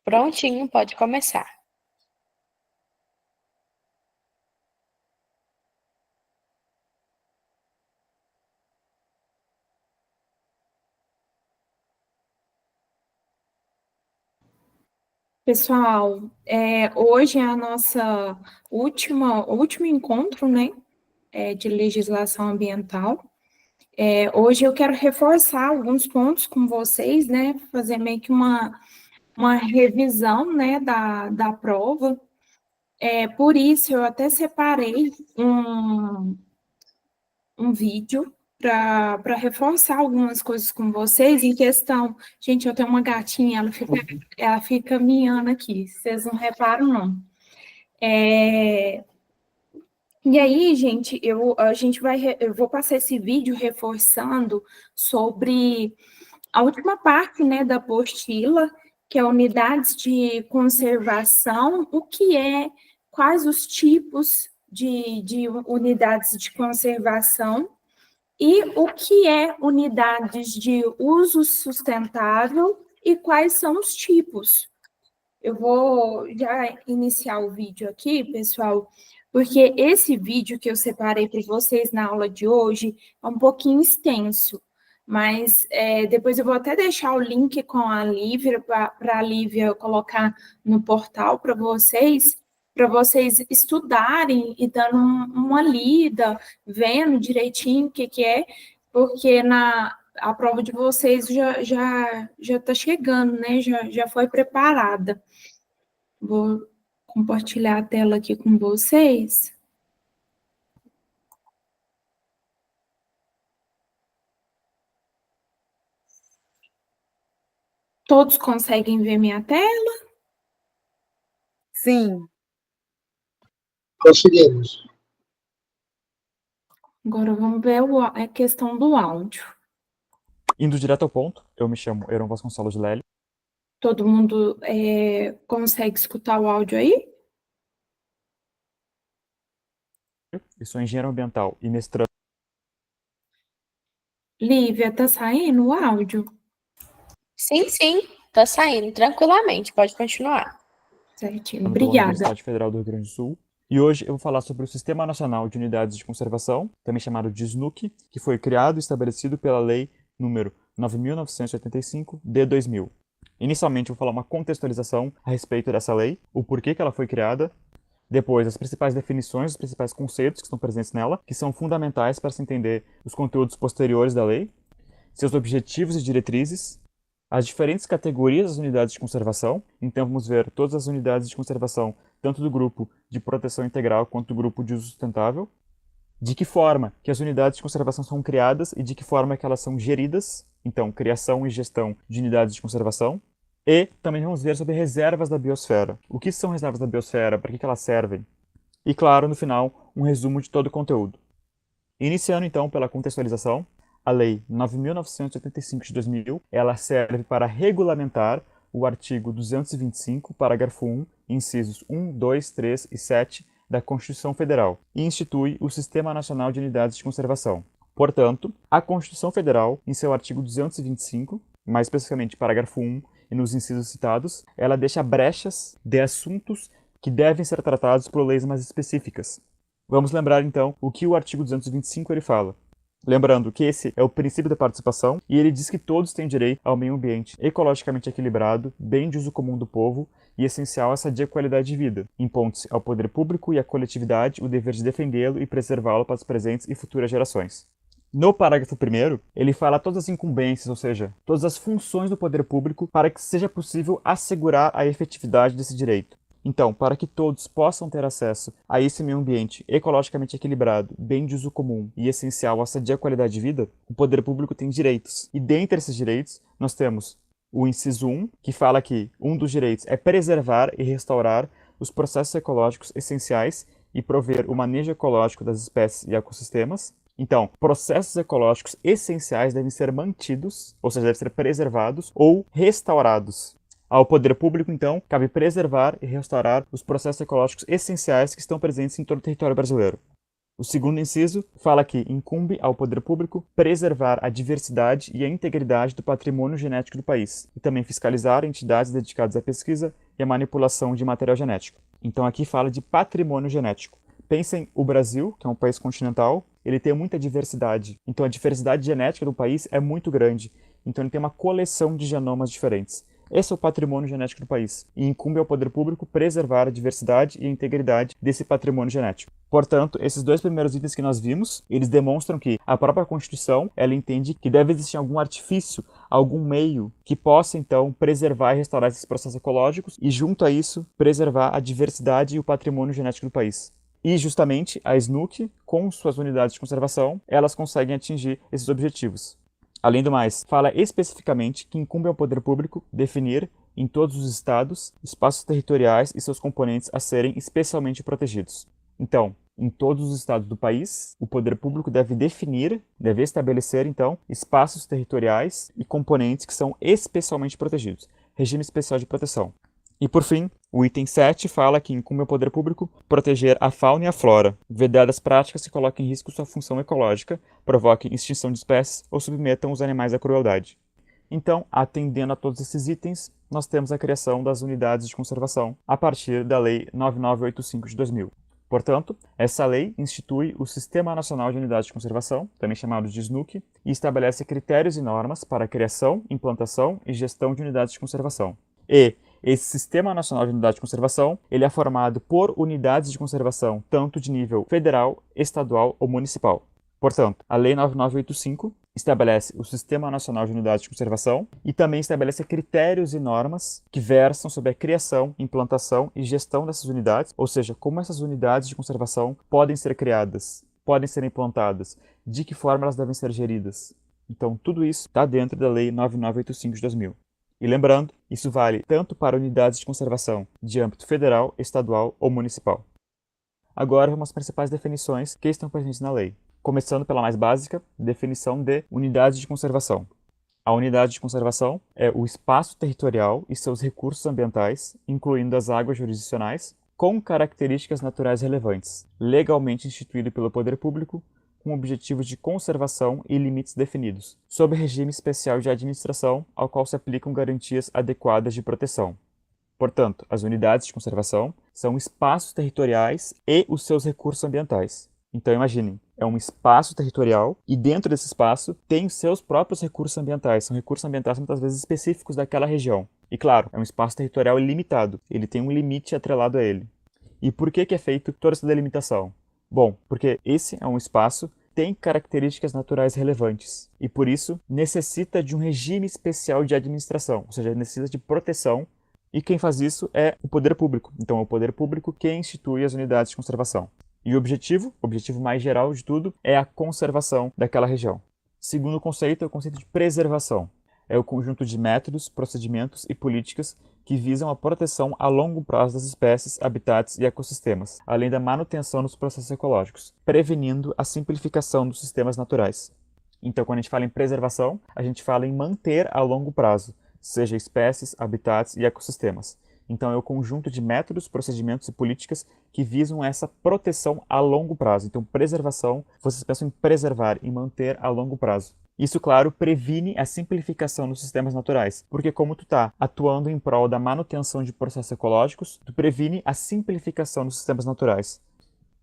Prontinho, pode começar. Pessoal, hoje é a nossa último encontro, né, de legislação ambiental. Hoje eu quero reforçar alguns pontos com vocês, né, fazer meio que uma revisão, né, da prova. Por isso, eu até separei um vídeo para reforçar algumas coisas com vocês em questão. Gente, eu tenho uma gatinha, ela fica miando aqui, vocês não reparam, não. E aí, gente, eu vou passar esse vídeo reforçando sobre a última parte, né, da apostila, que é unidades de conservação, quais os tipos de unidades de conservação e o que é unidades de uso sustentável e quais são os tipos. Eu vou já iniciar o vídeo aqui, pessoal, porque esse vídeo que eu separei para vocês na aula de hoje é um pouquinho extenso, mas depois eu vou até deixar o link com a Lívia, para a Lívia colocar no portal para vocês estudarem e dando uma lida, vendo direitinho o que é, porque a prova de vocês já está chegando, né? Já foi preparada. Vou compartilhar a tela aqui com vocês. Todos conseguem ver minha tela? Sim. Conseguimos. Agora vamos ver a questão do áudio. Indo direto ao ponto, eu me chamo Heron Vasconcelos Lely. Todo mundo consegue escutar o áudio aí? Eu sou engenheiro ambiental e mestrando. Lívia, tá saindo o áudio? Sim, tá saindo tranquilamente, pode continuar. Certinho, Pela obrigada. Universidade Federal do Rio Grande do Sul. E hoje eu vou falar sobre o Sistema Nacional de Unidades de Conservação, também chamado de SNUC, que foi criado e estabelecido pela Lei número 9.985 de 2000. Inicialmente eu vou falar uma contextualização a respeito dessa lei, o porquê que ela foi criada, depois as principais definições, os principais conceitos que estão presentes nela, que são fundamentais para se entender os conteúdos posteriores da lei, seus objetivos e diretrizes, as diferentes categorias das unidades de conservação. Então vamos ver todas as unidades de conservação, tanto do grupo de proteção integral quanto do grupo de uso sustentável, de que forma que as unidades de conservação são criadas e de que forma que elas são geridas, então criação e gestão de unidades de conservação. E também vamos ver sobre reservas da biosfera. O que são reservas da biosfera, para que elas servem? E claro, no final, um resumo de todo o conteúdo. Iniciando então pela contextualização, a Lei 9.985 de 2000, ela serve para regulamentar o artigo 225, parágrafo 1, incisos 1, 2, 3 e 7 da Constituição Federal e institui o Sistema Nacional de Unidades de Conservação. Portanto, a Constituição Federal, em seu artigo 225, mais especificamente parágrafo 1 e nos incisos citados, ela deixa brechas de assuntos que devem ser tratados por leis mais específicas. Vamos lembrar então o que o artigo 225 ele fala. Lembrando que esse é o princípio da participação e ele diz que todos têm direito ao meio ambiente ecologicamente equilibrado, bem de uso comum do povo e essencial à sadia qualidade de vida. Impondo-se ao poder público e à coletividade o dever de defendê-lo e preservá-lo para as presentes e futuras gerações. No parágrafo 1º, ele fala todas as incumbências, ou seja, todas as funções do poder público para que seja possível assegurar a efetividade desse direito. Então, para que todos possam ter acesso a esse meio ambiente ecologicamente equilibrado, bem de uso comum e essencial à sadia qualidade de vida, o poder público tem direitos. E dentre esses direitos, nós temos o inciso 1, que fala que um dos direitos é preservar e restaurar os processos ecológicos essenciais e prover o manejo ecológico das espécies e ecossistemas. Então, processos ecológicos essenciais devem ser mantidos, ou seja, devem ser preservados ou restaurados. Ao poder público, então, cabe preservar e restaurar os processos ecológicos essenciais que estão presentes em todo o território brasileiro. O segundo inciso fala que incumbe ao poder público preservar a diversidade e a integridade do patrimônio genético do país e também fiscalizar entidades dedicadas à pesquisa e à manipulação de material genético. Então aqui fala de patrimônio genético. Pensem o Brasil, que é um país continental, ele tem muita diversidade. Então a diversidade genética do país é muito grande. Então ele tem uma coleção de genomas diferentes. Esse é o patrimônio genético do país, e incumbe ao poder público preservar a diversidade e a integridade desse patrimônio genético. Portanto, esses dois primeiros itens que nós vimos, eles demonstram que a própria Constituição, ela entende que deve existir algum artifício, algum meio que possa, então, preservar e restaurar esses processos ecológicos e, junto a isso, preservar a diversidade e o patrimônio genético do país. E, justamente, a SNUC, com suas unidades de conservação, elas conseguem atingir esses objetivos. Além do mais, fala especificamente que incumbe ao poder público definir, em todos os estados, espaços territoriais e seus componentes a serem especialmente protegidos. Então, em todos os estados do país, o poder público deve definir, deve estabelecer, então, espaços territoriais e componentes que são especialmente protegidos. Regime especial de proteção. E, por fim, o item 7 fala que incumbe ao poder público proteger a fauna e a flora, vedadas práticas que coloquem em risco sua função ecológica, provoquem extinção de espécies ou submetam os animais à crueldade. Então, atendendo a todos esses itens, nós temos a criação das unidades de conservação a partir da Lei 9985 de 2000. Portanto, essa lei institui o Sistema Nacional de Unidades de Conservação, também chamado de SNUC, e estabelece critérios e normas para a criação, implantação e gestão de unidades de conservação. E esse Sistema Nacional de Unidade de Conservação, ele é formado por unidades de conservação, tanto de nível federal, estadual ou municipal. Portanto, a Lei 9985 estabelece o Sistema Nacional de Unidades de Conservação e também estabelece critérios e normas que versam sobre a criação, implantação e gestão dessas unidades, ou seja, como essas unidades de conservação podem ser criadas, podem ser implantadas, de que forma elas devem ser geridas. Então, tudo isso está dentro da Lei 9985 de 2000. E lembrando, isso vale tanto para unidades de conservação de âmbito federal, estadual ou municipal. Agora vamos às principais definições que estão presentes na lei. Começando pela mais básica, definição de unidade de conservação. A unidade de conservação é o espaço territorial e seus recursos ambientais, incluindo as águas jurisdicionais, com características naturais relevantes, legalmente instituído pelo poder público, com objetivos de conservação e limites definidos, sob regime especial de administração, ao qual se aplicam garantias adequadas de proteção. Portanto, as unidades de conservação são espaços territoriais e os seus recursos ambientais. Então, imaginem, é um espaço territorial e dentro desse espaço tem os seus próprios recursos ambientais. São recursos ambientais muitas vezes específicos daquela região. E claro, é um espaço territorial ilimitado. Ele tem um limite atrelado a ele. E por que é feito toda essa delimitação? Bom, porque esse é um espaço que tem características naturais relevantes e, por isso, necessita de um regime especial de administração, ou seja, necessita de proteção, e quem faz isso é o poder público. Então, é o poder público que institui as unidades de conservação. E o objetivo mais geral de tudo, é a conservação daquela região. Segundo conceito é o conceito de preservação. É o conjunto de métodos, procedimentos e políticas que visam a proteção a longo prazo das espécies, habitats e ecossistemas, além da manutenção dos processos ecológicos, prevenindo a simplificação dos sistemas naturais. Então, quando a gente fala em preservação, a gente fala em manter a longo prazo, seja espécies, habitats e ecossistemas. Então, é o conjunto de métodos, procedimentos e políticas que visam essa proteção a longo prazo. Então, preservação, vocês pensam em preservar, em manter a longo prazo. Isso, claro, previne a simplificação dos sistemas naturais, porque como tu está atuando em prol da manutenção de processos ecológicos, tu previne a simplificação dos sistemas naturais.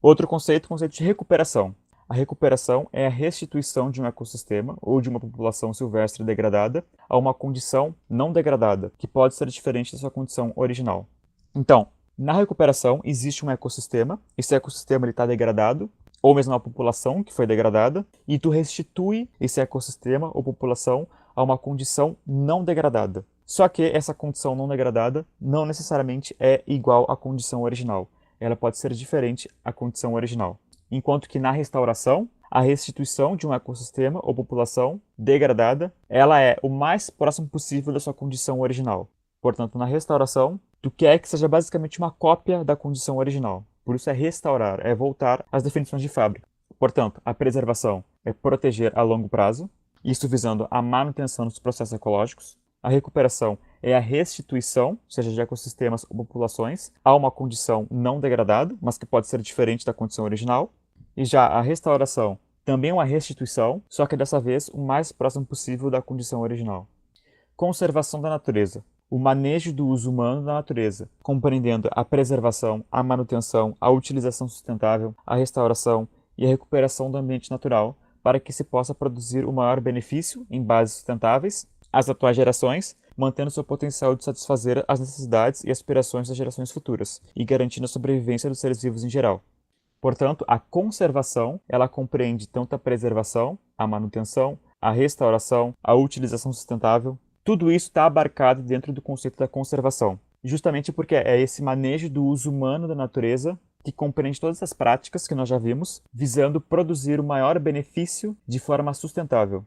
Outro conceito, o conceito de recuperação. A recuperação é a restituição de um ecossistema ou de uma população silvestre degradada a uma condição não degradada, que pode ser diferente da sua condição original. Então, na recuperação existe um ecossistema, esse ecossistema está degradado, ou mesmo uma população que foi degradada, e tu restitui esse ecossistema ou população a uma condição não degradada. Só que essa condição não degradada não necessariamente é igual à condição original. Ela pode ser diferente à condição original. Enquanto que na restauração, a restituição de um ecossistema ou população degradada, ela é o mais próximo possível da sua condição original. Portanto, na restauração, tu quer que seja basicamente uma cópia da condição original. Por isso é restaurar, é voltar às definições de fábrica. Portanto, a preservação é proteger a longo prazo, isso visando a manutenção dos processos ecológicos. A recuperação é a restituição, seja de ecossistemas ou populações, a uma condição não degradada, mas que pode ser diferente da condição original. E já a restauração também é uma restituição, só que dessa vez o mais próximo possível da condição original. Conservação da natureza. O manejo do uso humano da natureza, compreendendo a preservação, a manutenção, a utilização sustentável, a restauração e a recuperação do ambiente natural, para que se possa produzir o maior benefício em bases sustentáveis às atuais gerações, mantendo seu potencial de satisfazer as necessidades e aspirações das gerações futuras e garantindo a sobrevivência dos seres vivos em geral. Portanto, a conservação, ela compreende tanto a preservação, a manutenção, a restauração, a utilização sustentável. Tudo isso está abarcado dentro do conceito da conservação, justamente porque é esse manejo do uso humano da natureza que compreende todas essas práticas que nós já vimos, visando produzir o maior benefício de forma sustentável.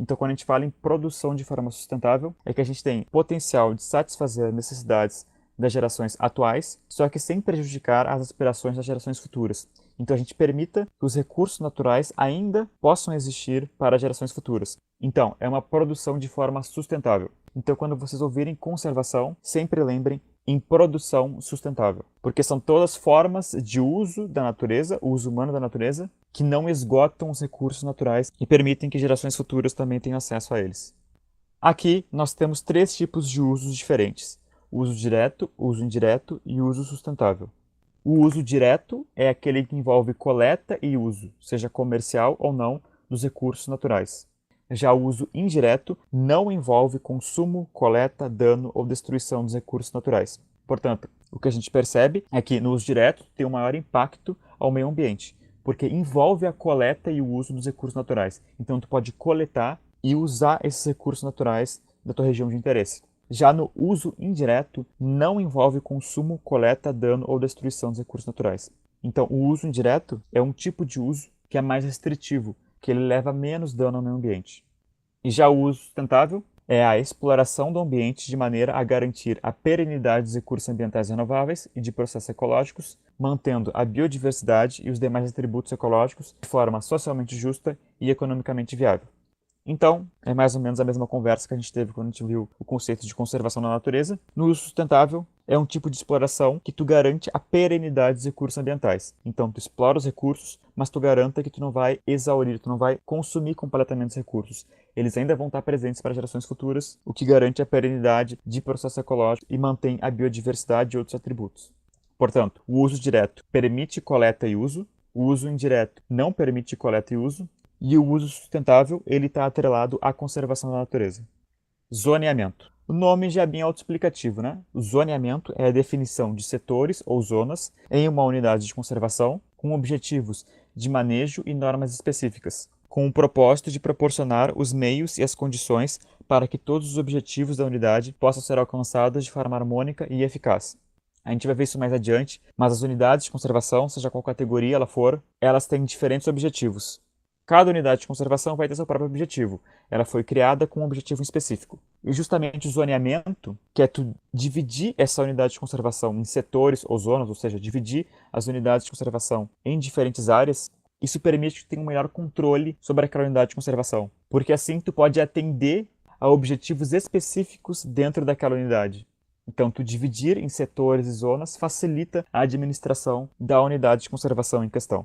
Então, quando a gente fala em produção de forma sustentável, é que a gente tem potencial de satisfazer as necessidades das gerações atuais, só que sem prejudicar as aspirações das gerações futuras. Então a gente permita que os recursos naturais ainda possam existir para gerações futuras. Então, é uma produção de forma sustentável. Então, quando vocês ouvirem conservação, sempre lembrem em produção sustentável, porque são todas formas de uso da natureza, o uso humano da natureza, que não esgotam os recursos naturais e permitem que gerações futuras também tenham acesso a eles. Aqui nós temos 3 tipos de usos diferentes: uso direto, uso indireto e uso sustentável. O uso direto é aquele que envolve coleta e uso, seja comercial ou não, dos recursos naturais. Já o uso indireto não envolve consumo, coleta, dano ou destruição dos recursos naturais. Portanto, o que a gente percebe é que no uso direto tem um maior impacto ao meio ambiente, porque envolve a coleta e o uso dos recursos naturais. Então, tu pode coletar e usar esses recursos naturais da tua região de interesse. Já no uso indireto, não envolve consumo, coleta, dano ou destruição dos recursos naturais. Então, o uso indireto é um tipo de uso que é mais restritivo, que ele leva menos dano ao meio ambiente. E já o uso sustentável é a exploração do ambiente de maneira a garantir a perenidade dos recursos ambientais renováveis e de processos ecológicos, mantendo a biodiversidade e os demais atributos ecológicos de forma socialmente justa e economicamente viável. Então, é mais ou menos a mesma conversa que a gente teve quando a gente viu o conceito de conservação da natureza. No uso sustentável, é um tipo de exploração que tu garante a perenidade dos recursos ambientais. Então, tu explora os recursos, mas tu garanta que tu não vai exaurir, tu não vai consumir completamente os recursos. Eles ainda vão estar presentes para gerações futuras, o que garante a perenidade de processo ecológico e mantém a biodiversidade e outros atributos. Portanto, o uso direto permite coleta e uso, o uso indireto não permite coleta e uso, e o uso sustentável ele está atrelado à conservação da natureza. Zoneamento. O nome já é bem autoexplicativo, né? O zoneamento é a definição de setores ou zonas em uma unidade de conservação com objetivos de manejo e normas específicas, com o propósito de proporcionar os meios e as condições para que todos os objetivos da unidade possam ser alcançados de forma harmônica e eficaz. A gente vai ver isso mais adiante, mas as unidades de conservação, seja qual categoria ela for, elas têm diferentes objetivos. Cada unidade de conservação vai ter seu próprio objetivo. Ela foi criada com um objetivo específico. E justamente o zoneamento, que é tu dividir essa unidade de conservação em setores ou zonas, ou seja, dividir as unidades de conservação em diferentes áreas, isso permite que tu tenha um melhor controle sobre aquela unidade de conservação. Porque assim tu pode atender a objetivos específicos dentro daquela unidade. Então, tu dividir em setores e zonas facilita a administração da unidade de conservação em questão.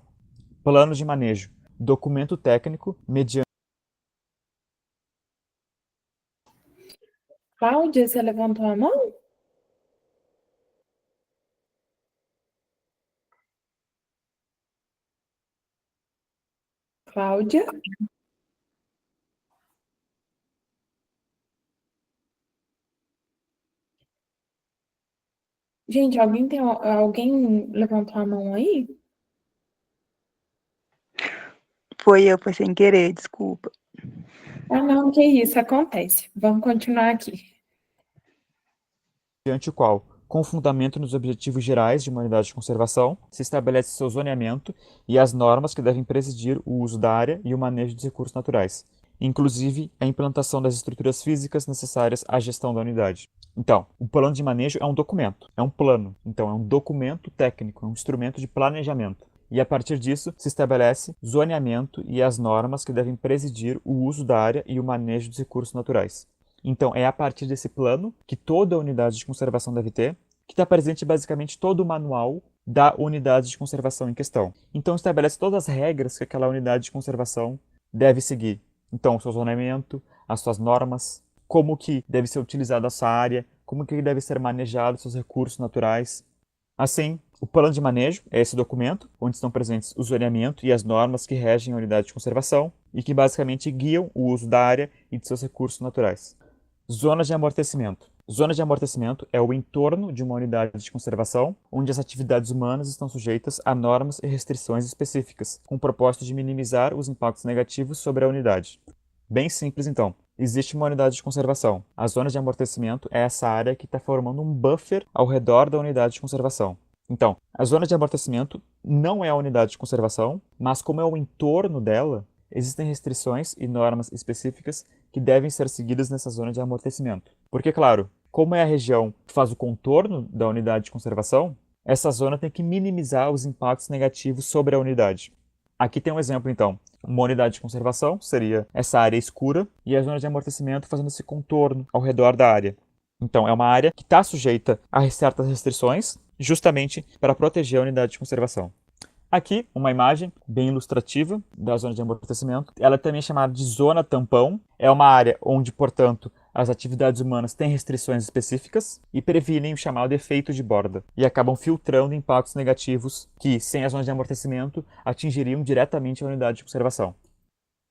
Plano de manejo. Documento técnico mediante. Cláudia, você levantou a mão? Cláudia? Gente, alguém levantou a mão aí? Foi sem querer, desculpa. Ah, não, que isso, acontece. Vamos continuar aqui. Mediante o qual, com fundamento nos objetivos gerais de uma unidade de conservação, se estabelece seu zoneamento e as normas que devem presidir o uso da área e o manejo dos recursos naturais, inclusive a implantação das estruturas físicas necessárias à gestão da unidade. Então, o plano de manejo é um documento, é um plano, então é um documento técnico, é um instrumento de planejamento. E a partir disso se estabelece zoneamento e as normas que devem presidir o uso da área e o manejo dos recursos naturais. Então, é a partir desse plano que toda a unidade de conservação deve ter, que está presente basicamente todo o manual da unidade de conservação em questão. Então, estabelece todas as regras que aquela unidade de conservação deve seguir. Então, o seu zonamento, as suas normas, como que deve ser utilizada essa área, como que deve ser manejado seus recursos naturais. Assim, o plano de manejo é esse documento, onde estão presentes o zoneamento e as normas que regem a unidade de conservação e que basicamente guiam o uso da área e de seus recursos naturais. Zonas de amortecimento. Zona de amortecimento é o entorno de uma unidade de conservação, onde as atividades humanas estão sujeitas a normas e restrições específicas, com o propósito de minimizar os impactos negativos sobre a unidade. Bem simples, então. Existe uma unidade de conservação. A zona de amortecimento é essa área que está formando um buffer ao redor da unidade de conservação. Então, a zona de amortecimento não é a unidade de conservação, mas como é o entorno dela, existem restrições e normas específicas que devem ser seguidas nessa zona de amortecimento. Porque, claro, como é a região que faz o contorno da unidade de conservação, essa zona tem que minimizar os impactos negativos sobre a unidade. Aqui tem um exemplo, então. Uma unidade de conservação seria essa área escura e a zona de amortecimento fazendo esse contorno ao redor da área. Então, é uma área que está sujeita a certas restrições, justamente para proteger a unidade de conservação. Aqui, uma imagem bem ilustrativa da zona de amortecimento. Ela também é chamada de zona tampão. É uma área onde, portanto, as atividades humanas têm restrições específicas e previnem o chamado efeito de borda e acabam filtrando impactos negativos que, sem a zona de amortecimento, atingiriam diretamente a unidade de conservação.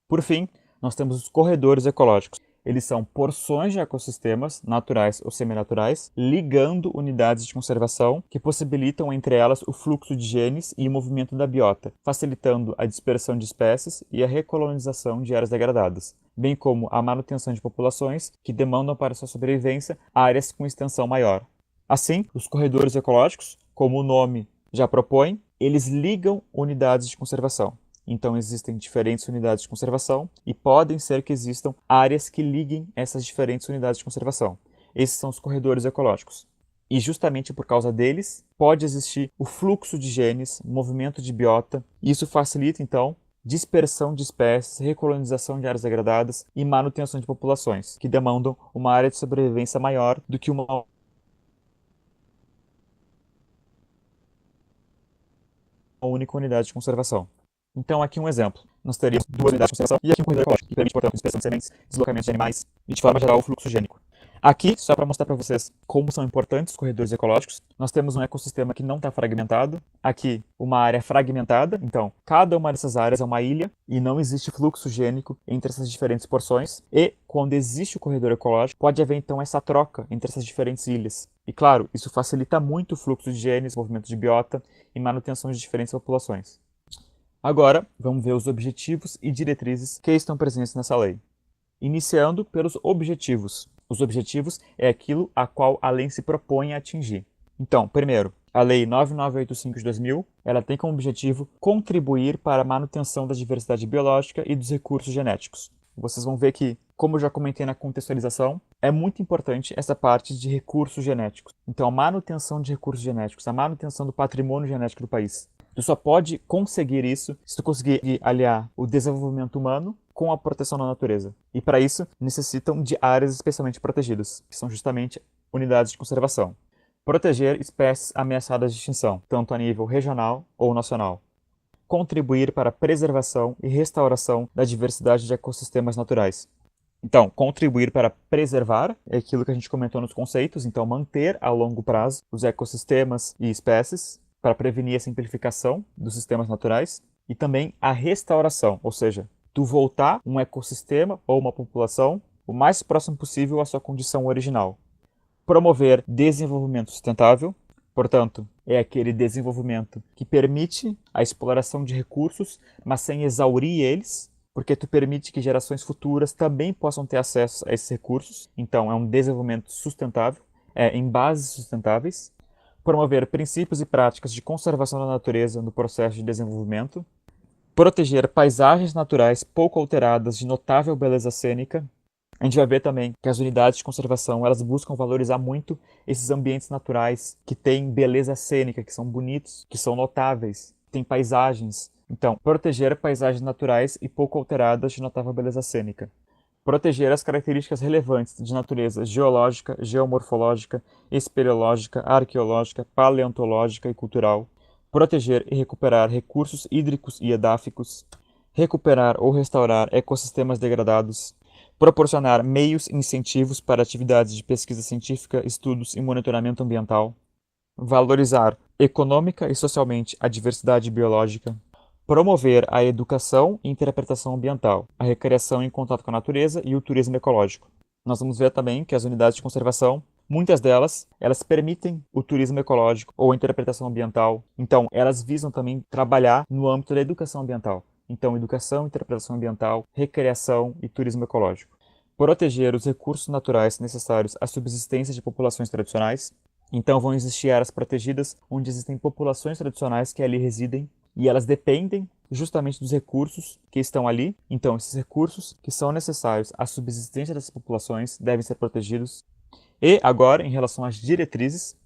Por fim, nós temos os corredores ecológicos. Eles são porções de ecossistemas, naturais ou seminaturais, ligando unidades de conservação que possibilitam entre elas o fluxo de genes e o movimento da biota, facilitando a dispersão de espécies e a recolonização de áreas degradadas, bem como a manutenção de populações que demandam para sua sobrevivência áreas com extensão maior. Assim, os corredores ecológicos, como o nome já propõe, eles ligam unidades de conservação. Então, existem diferentes unidades de conservação e podem ser que existam áreas que liguem essas diferentes unidades de conservação. Esses são os corredores ecológicos. E justamente por causa deles, pode existir o fluxo de genes, movimento de biota, e isso facilita, então, dispersão de espécies, recolonização de áreas degradadas e manutenção de populações, que demandam uma área de sobrevivência maior do que uma única unidade de conservação. Então, aqui um exemplo. Nós teríamos duas unidades de conservação e aqui um corredor ecológico, que permite, portanto, dispersão de sementes, deslocamento de animais e, de forma geral, o fluxo gênico. Aqui, só para mostrar para vocês como são importantes os corredores ecológicos, nós temos um ecossistema que não está fragmentado. Aqui, uma área fragmentada. Então, cada uma dessas áreas é uma ilha e não existe fluxo gênico entre essas diferentes porções. E, quando existe o corredor ecológico, pode haver, então, essa troca entre essas diferentes ilhas. E, claro, isso facilita muito o fluxo de genes, movimento de biota e manutenção de diferentes populações. Agora, vamos ver os objetivos e diretrizes que estão presentes nessa lei. Iniciando pelos objetivos. Os objetivos é aquilo a qual a lei se propõe a atingir. Então, primeiro, a Lei 9985 de 2000, ela tem como objetivo contribuir para a manutenção da diversidade biológica e dos recursos genéticos. Vocês vão ver que, como eu já comentei na contextualização, é muito importante essa parte de recursos genéticos. Então, a manutenção de recursos genéticos, a manutenção do patrimônio genético do país. Tu só pode conseguir isso se tu conseguir aliar o desenvolvimento humano com a proteção da natureza. E para isso, necessitam de áreas especialmente protegidas, que são justamente unidades de conservação. Proteger espécies ameaçadas de extinção, tanto a nível regional ou nacional. Contribuir para a preservação e restauração da diversidade de ecossistemas naturais. Então, contribuir para preservar é aquilo que a gente comentou nos conceitos, então manter a longo prazo os ecossistemas e espécies, para prevenir a simplificação dos sistemas naturais, e também a restauração, ou seja, tu voltar um ecossistema ou uma população o mais próximo possível à sua condição original. Promover desenvolvimento sustentável, portanto, é aquele desenvolvimento que permite a exploração de recursos, mas sem exaurir eles, porque tu permite que gerações futuras também possam ter acesso a esses recursos. Então, é um desenvolvimento sustentável, em bases sustentáveis. Promover princípios e práticas de conservação da natureza no processo de desenvolvimento, proteger paisagens naturais pouco alteradas de notável beleza cênica. A gente vai ver também que as unidades de conservação elas buscam valorizar muito esses ambientes naturais que têm beleza cênica, que são bonitos, que são notáveis, têm paisagens. Então, proteger paisagens naturais e pouco alteradas de notável beleza cênica. Proteger as características relevantes de natureza geológica, geomorfológica, espeleológica, arqueológica, paleontológica e cultural, proteger e recuperar recursos hídricos e edáficos, recuperar ou restaurar ecossistemas degradados, proporcionar meios e incentivos para atividades de pesquisa científica, estudos e monitoramento ambiental, valorizar econômica e socialmente a diversidade biológica, promover a educação e interpretação ambiental, a recreação em contato com a natureza e o turismo ecológico. Nós vamos ver também que as unidades de conservação, muitas delas, elas permitem o turismo ecológico ou a interpretação ambiental. Então, elas visam também trabalhar no âmbito da educação ambiental. Então, educação, interpretação ambiental, recreação e turismo ecológico. Proteger os recursos naturais necessários à subsistência de populações tradicionais. Então, vão existir áreas protegidas onde existem populações tradicionais que ali residem e elas dependem justamente dos recursos que estão ali. Então, esses recursos que são necessários à subsistência dessas populações devem ser protegidos. E agora, em relação às diretrizes,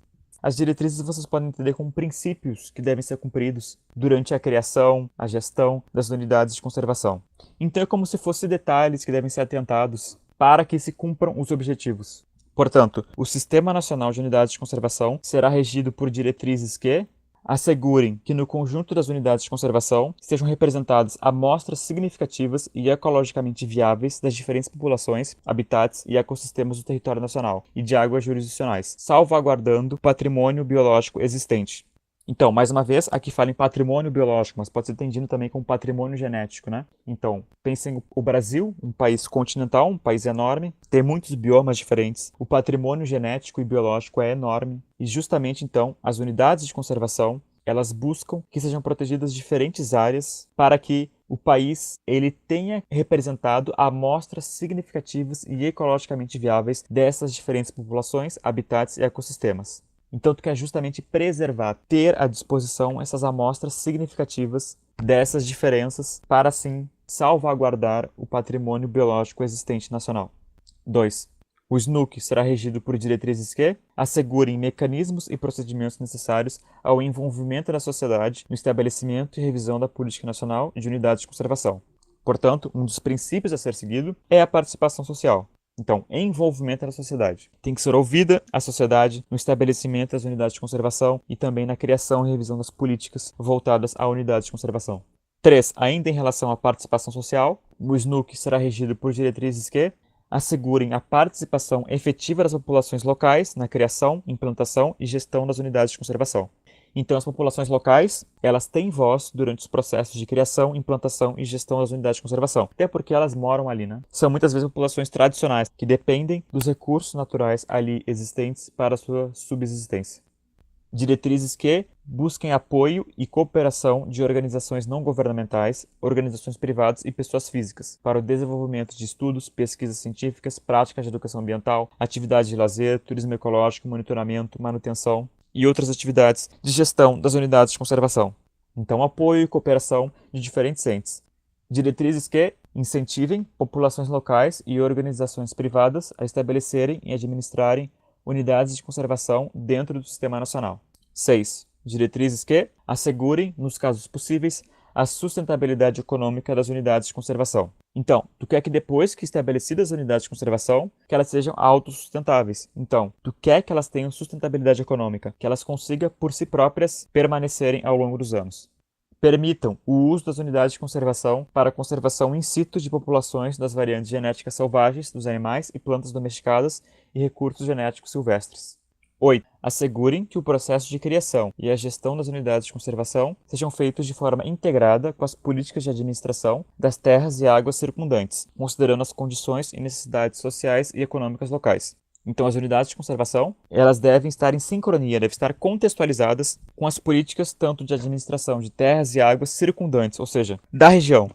as diretrizes vocês podem entender como princípios que devem ser cumpridos durante a criação, a gestão das unidades de conservação. Então é como se fossem detalhes que devem ser atentados para que se cumpram os objetivos. Portanto, o Sistema Nacional de Unidades de Conservação será regido por diretrizes que assegurem que no conjunto das unidades de conservação estejam representadas amostras significativas e ecologicamente viáveis das diferentes populações, habitats e ecossistemas do território nacional e de águas jurisdicionais, salvaguardando o patrimônio biológico existente. Então, mais uma vez, aqui fala em patrimônio biológico, mas pode ser entendido também como patrimônio genético, né? Então, pensem o Brasil, um país continental, um país enorme, tem muitos biomas diferentes, o patrimônio genético e biológico é enorme, e justamente, então, as unidades de conservação, elas buscam que sejam protegidas diferentes áreas para que o país ele tenha representado amostras significativas e ecologicamente viáveis dessas diferentes populações, habitats e ecossistemas. Então, tu quer justamente preservar, ter à disposição essas amostras significativas dessas diferenças para, assim, salvaguardar o patrimônio biológico existente nacional. 2. O SNUC será regido por diretrizes que assegurem mecanismos e procedimentos necessários ao envolvimento da sociedade no estabelecimento e revisão da política nacional de unidades de conservação. Portanto, um dos princípios a ser seguido é a participação social. Então, envolvimento da sociedade. Tem que ser ouvida a sociedade no estabelecimento das unidades de conservação e também na criação e revisão das políticas voltadas a unidades de conservação. 3. Ainda em relação à participação social, o SNUC será regido por diretrizes que assegurem a participação efetiva das populações locais na criação, implantação e gestão das unidades de conservação. Então, as populações locais, elas têm voz durante os processos de criação, implantação e gestão das unidades de conservação, até porque elas moram ali, né? São muitas vezes populações tradicionais que dependem dos recursos naturais ali existentes para a sua subsistência. Diretrizes que busquem apoio e cooperação de organizações não governamentais, organizações privadas e pessoas físicas para o desenvolvimento de estudos, pesquisas científicas, práticas de educação ambiental, atividades de lazer, turismo ecológico, monitoramento, manutenção e outras atividades de gestão das unidades de conservação. Então, apoio e cooperação de diferentes entes. Diretrizes que incentivem populações locais e organizações privadas a estabelecerem e administrarem unidades de conservação dentro do Sistema Nacional. 6. Diretrizes que assegurem, nos casos possíveis, a sustentabilidade econômica das unidades de conservação. Então, tu quer que depois que estabelecidas as unidades de conservação, que elas sejam autossustentáveis. Então, tu quer que elas tenham sustentabilidade econômica, que elas consigam por si próprias permanecerem ao longo dos anos. Permitam o uso das unidades de conservação para a conservação in situ de populações das variantes genéticas selvagens dos animais e plantas domesticadas e recursos genéticos silvestres. 8. Assegurem que o processo de criação e a gestão das unidades de conservação sejam feitos de forma integrada com as políticas de administração das terras e águas circundantes, considerando as condições e necessidades sociais e econômicas locais. Então, as unidades de conservação, elas devem estar em sincronia, devem estar contextualizadas com as políticas tanto de administração de terras e águas circundantes, ou seja, da região.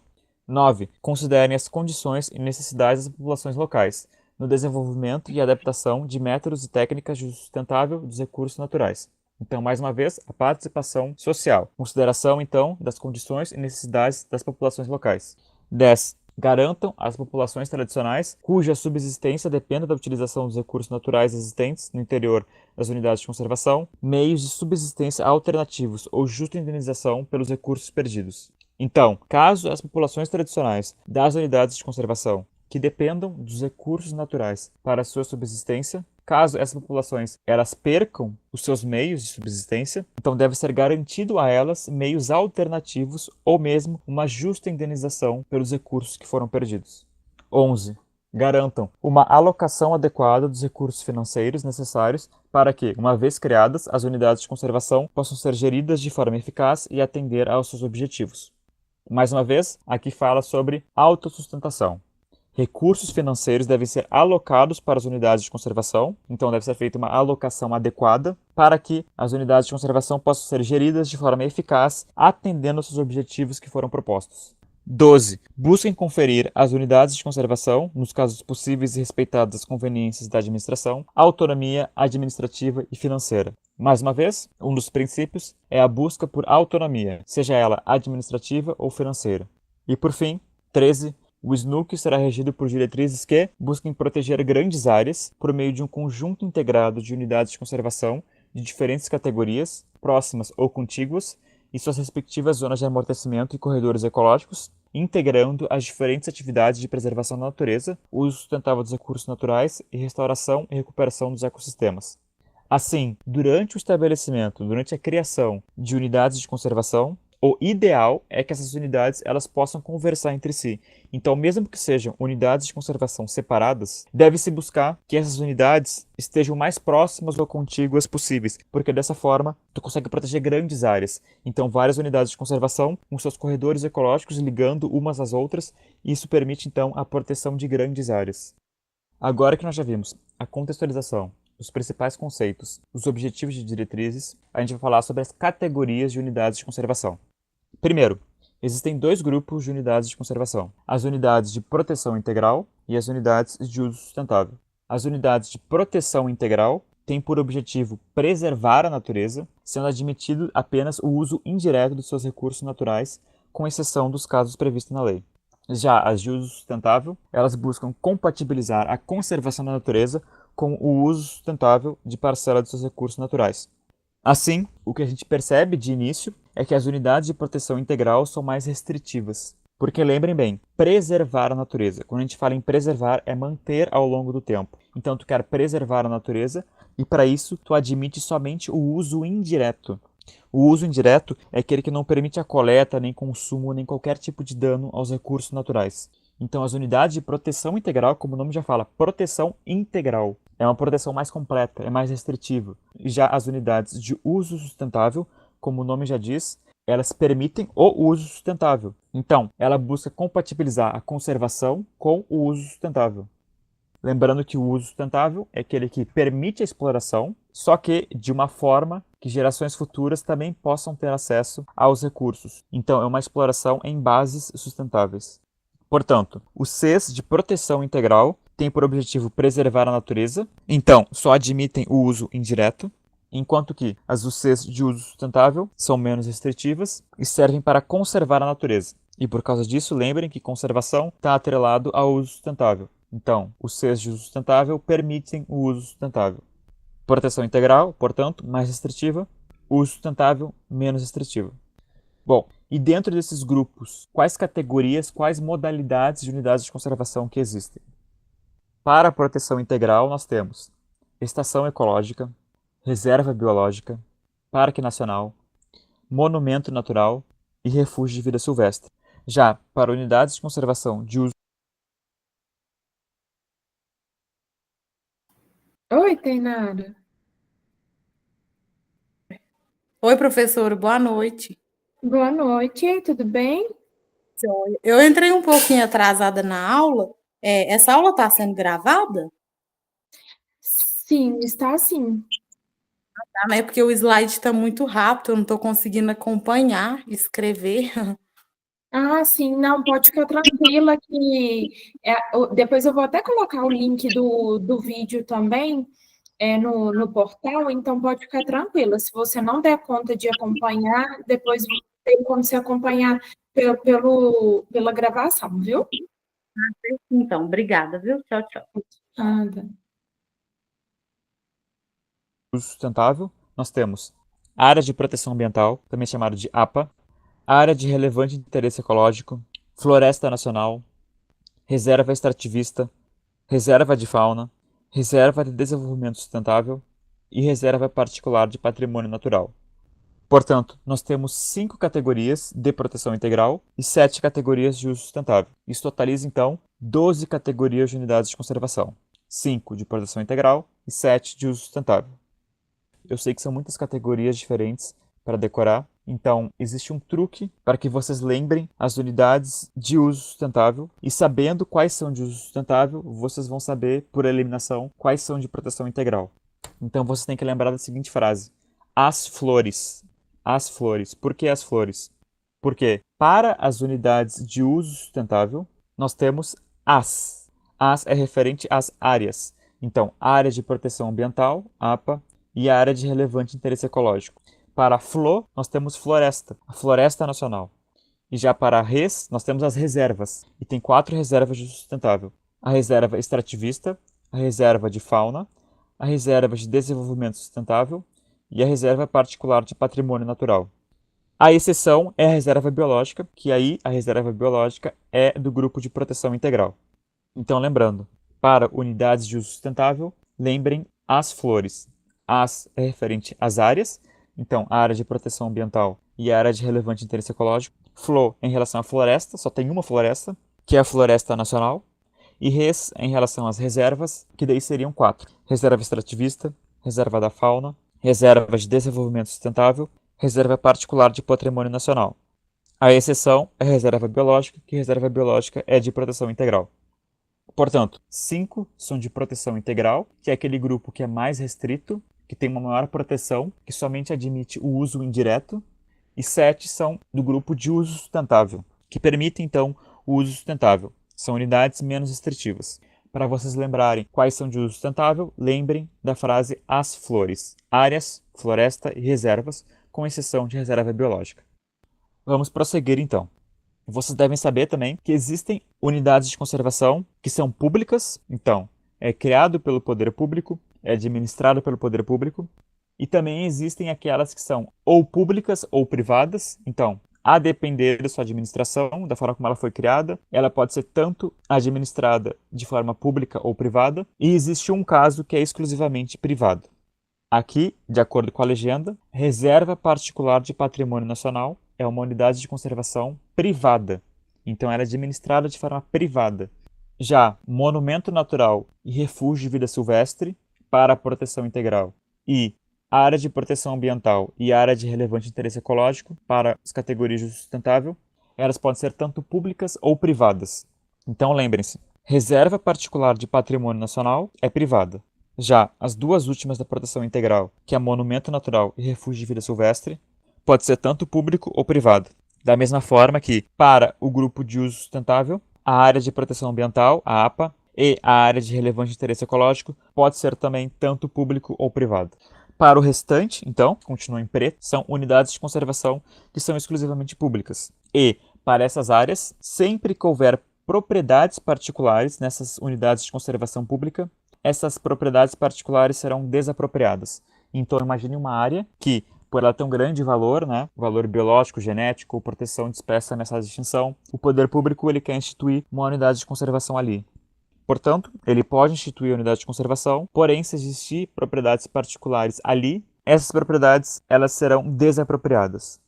9. Considerem as condições e necessidades das populações locais, no desenvolvimento e adaptação de métodos e técnicas de uso sustentável dos recursos naturais. Então, mais uma vez, a participação social. Consideração, então, das condições e necessidades das populações locais. 10. Garantam às populações tradicionais, cuja subsistência dependa da utilização dos recursos naturais existentes no interior das unidades de conservação, meios de subsistência alternativos ou justa indenização pelos recursos perdidos. Então, caso as populações tradicionais das unidades de conservação que dependam dos recursos naturais para a sua subsistência, Caso essas populações elas percam os seus meios de subsistência, então deve ser garantido a elas meios alternativos ou mesmo uma justa indenização pelos recursos que foram perdidos. 11. Garantam uma alocação adequada dos recursos financeiros necessários para que, uma vez criadas, as unidades de conservação possam ser geridas de forma eficaz e atender aos seus objetivos. Mais uma vez, aqui fala sobre autossustentação. Recursos financeiros devem ser alocados para as unidades de conservação, então deve ser feita uma alocação adequada para que as unidades de conservação possam ser geridas de forma eficaz, atendendo aos seus objetivos que foram propostos. 12. Busquem conferir às unidades de conservação, nos casos possíveis e respeitadas as conveniências da administração, autonomia administrativa e financeira. Mais uma vez, um dos princípios é a busca por autonomia, seja ela administrativa ou financeira. E por fim, 13. O SNUC será regido por diretrizes que busquem proteger grandes áreas por meio de um conjunto integrado de unidades de conservação de diferentes categorias, próximas ou contíguas, e suas respectivas zonas de amortecimento e corredores ecológicos, integrando as diferentes atividades de preservação da natureza, uso sustentável dos recursos naturais e restauração e recuperação dos ecossistemas. Assim, durante a criação de unidades de conservação, o ideal é que essas unidades elas possam conversar entre si. Então, mesmo que sejam unidades de conservação separadas, deve-se buscar que essas unidades estejam mais próximas ou contíguas possíveis, porque dessa forma tu consegue proteger grandes áreas. Então, várias unidades de conservação com seus corredores ecológicos ligando umas às outras, e isso permite então a proteção de grandes áreas. Agora que nós já vimos a contextualização, os principais conceitos, os objetivos de diretrizes, a gente vai falar sobre as categorias de unidades de conservação. Primeiro, existem dois grupos de unidades de conservação: as unidades de proteção integral e as unidades de uso sustentável. As unidades de proteção integral têm por objetivo preservar a natureza, sendo admitido apenas o uso indireto dos seus recursos naturais, com exceção dos casos previstos na lei. Já as de uso sustentável, elas buscam compatibilizar a conservação da natureza com o uso sustentável de parcela de seus recursos naturais. Assim, o que a gente percebe de início é que as unidades de proteção integral são mais restritivas. Porque lembrem bem, preservar a natureza. Quando a gente fala em preservar, é manter ao longo do tempo. Então, tu quer preservar a natureza e, para isso, tu admite somente o uso indireto. O uso indireto é aquele que não permite a coleta, nem consumo, nem qualquer tipo de dano aos recursos naturais. Então, as unidades de proteção integral, como o nome já fala, proteção integral. É uma proteção mais completa, é mais restritiva. E já as unidades de uso sustentável, como o nome já diz, elas permitem o uso sustentável. Então, ela busca compatibilizar a conservação com o uso sustentável. Lembrando que o uso sustentável é aquele que permite a exploração, só que de uma forma que gerações futuras também possam ter acesso aos recursos. Então, é uma exploração em bases sustentáveis. Portanto, os Cs de proteção integral têm por objetivo preservar a natureza, então só admitem o uso indireto, enquanto que as UCs de uso sustentável são menos restritivas e servem para conservar a natureza. E por causa disso, lembrem que conservação está atrelado ao uso sustentável. Então, os Cs de uso sustentável permitem o uso sustentável. Proteção integral, portanto, mais restritiva, uso sustentável, menos restritivo. Bom, e dentro desses grupos, quais categorias, quais modalidades de unidades de conservação que existem? Para a proteção integral, nós temos estação ecológica, reserva biológica, parque nacional, monumento natural e refúgio de vida silvestre. Já para unidades de conservação de uso... Oi, Tainara. Oi, professora, boa noite. Boa noite, tudo bem? Eu entrei um pouquinho atrasada na aula. Essa aula está sendo gravada? Sim, está sim. Tá, mas é porque o slide está muito rápido, eu não estou conseguindo acompanhar, escrever. Ah, sim, não, pode ficar tranquila que depois eu vou até colocar o link do vídeo também no portal, então pode ficar tranquila. Se você não der conta de acompanhar, depois tem como você acompanhar pela gravação, viu? Então, obrigada, viu? Tchau, tchau. Nada. uso sustentável, nós temos área de proteção ambiental, também chamada de APA, área de relevante interesse ecológico, floresta nacional, reserva extrativista, reserva de fauna, reserva de desenvolvimento sustentável e reserva particular de patrimônio natural. Portanto, nós temos 5 categorias de proteção integral e 7 categorias de uso sustentável. Isso totaliza, então, 12 categorias de unidades de conservação. 5 de proteção integral e 7 de uso sustentável. Eu sei que são muitas categorias diferentes para decorar, então existe um truque para que vocês lembrem as unidades de uso sustentável e sabendo quais são de uso sustentável, vocês vão saber, por eliminação, quais são de proteção integral. Então você tem que lembrar da seguinte frase: as flores. As flores. Por que as flores? Porque para as unidades de uso sustentável, nós temos as. As é referente às áreas. Então, área de proteção ambiental, APA, e a área de relevante interesse ecológico. Para a FLO, nós temos floresta, a floresta nacional. E já para a RES, nós temos as reservas. E tem 4 reservas de uso sustentável: a reserva extrativista, a reserva de fauna, a reserva de desenvolvimento sustentável e a reserva particular de patrimônio natural. A exceção é a reserva biológica, que aí a reserva biológica é do grupo de proteção integral. Então, lembrando, para unidades de uso sustentável, lembrem as flores. As é referente às áreas, então a área de proteção ambiental e a área de relevante interesse ecológico. FLO em relação à floresta, só tem uma floresta, que é a floresta nacional. E RES em relação às reservas, que daí seriam 4. Reserva extrativista, reserva da fauna, reserva de desenvolvimento sustentável, reserva particular de patrimônio nacional. A exceção é a reserva biológica, que reserva biológica é de proteção integral. Portanto, 5 são de proteção integral, que é aquele grupo que é mais restrito, que tem uma maior proteção, que somente admite o uso indireto, e 7 são do grupo de uso sustentável, que permite, então, o uso sustentável. São unidades menos restritivas. Para vocês lembrarem quais são de uso sustentável, lembrem da frase as flores, áreas, floresta e reservas, com exceção de reserva biológica. Vamos prosseguir, então. Vocês devem saber também que existem unidades de conservação que são públicas, então, é criado pelo poder público, é administrado pelo poder público, e também existem aquelas que são ou públicas ou privadas, então, a depender da sua administração, da forma como ela foi criada, ela pode ser tanto administrada de forma pública ou privada, e existe um caso que é exclusivamente privado. Aqui, de acordo com a legenda, reserva particular de patrimônio nacional é uma unidade de conservação privada, então ela é administrada de forma privada. Já monumento natural e refúgio de vida silvestre para a proteção integral e a área de proteção ambiental e a área de relevante interesse ecológico para as categorias de uso sustentável, elas podem ser tanto públicas ou privadas. Então lembrem-se, reserva particular de patrimônio nacional é privada. Já as duas últimas da proteção integral, que é monumento natural e refúgio de vida silvestre, pode ser tanto público ou privado. Da mesma forma que, para o grupo de uso sustentável, a área de proteção ambiental, a APA, e a área de relevante interesse ecológico pode ser também tanto público ou privado. Para o restante, então, continua em preto, são unidades de conservação que são exclusivamente públicas. E, para essas áreas, sempre que houver propriedades particulares nessas unidades de conservação pública, essas propriedades particulares serão desapropriadas. Então, imagine uma área que, por ela ter um grande valor, né, valor biológico, genético, proteção de espécies ameaçadas de extinção, o poder público ele quer instituir uma unidade de conservação ali. Portanto, ele pode instituir a unidade de conservação, porém, se existir propriedades particulares ali, essas propriedades elas serão desapropriadas.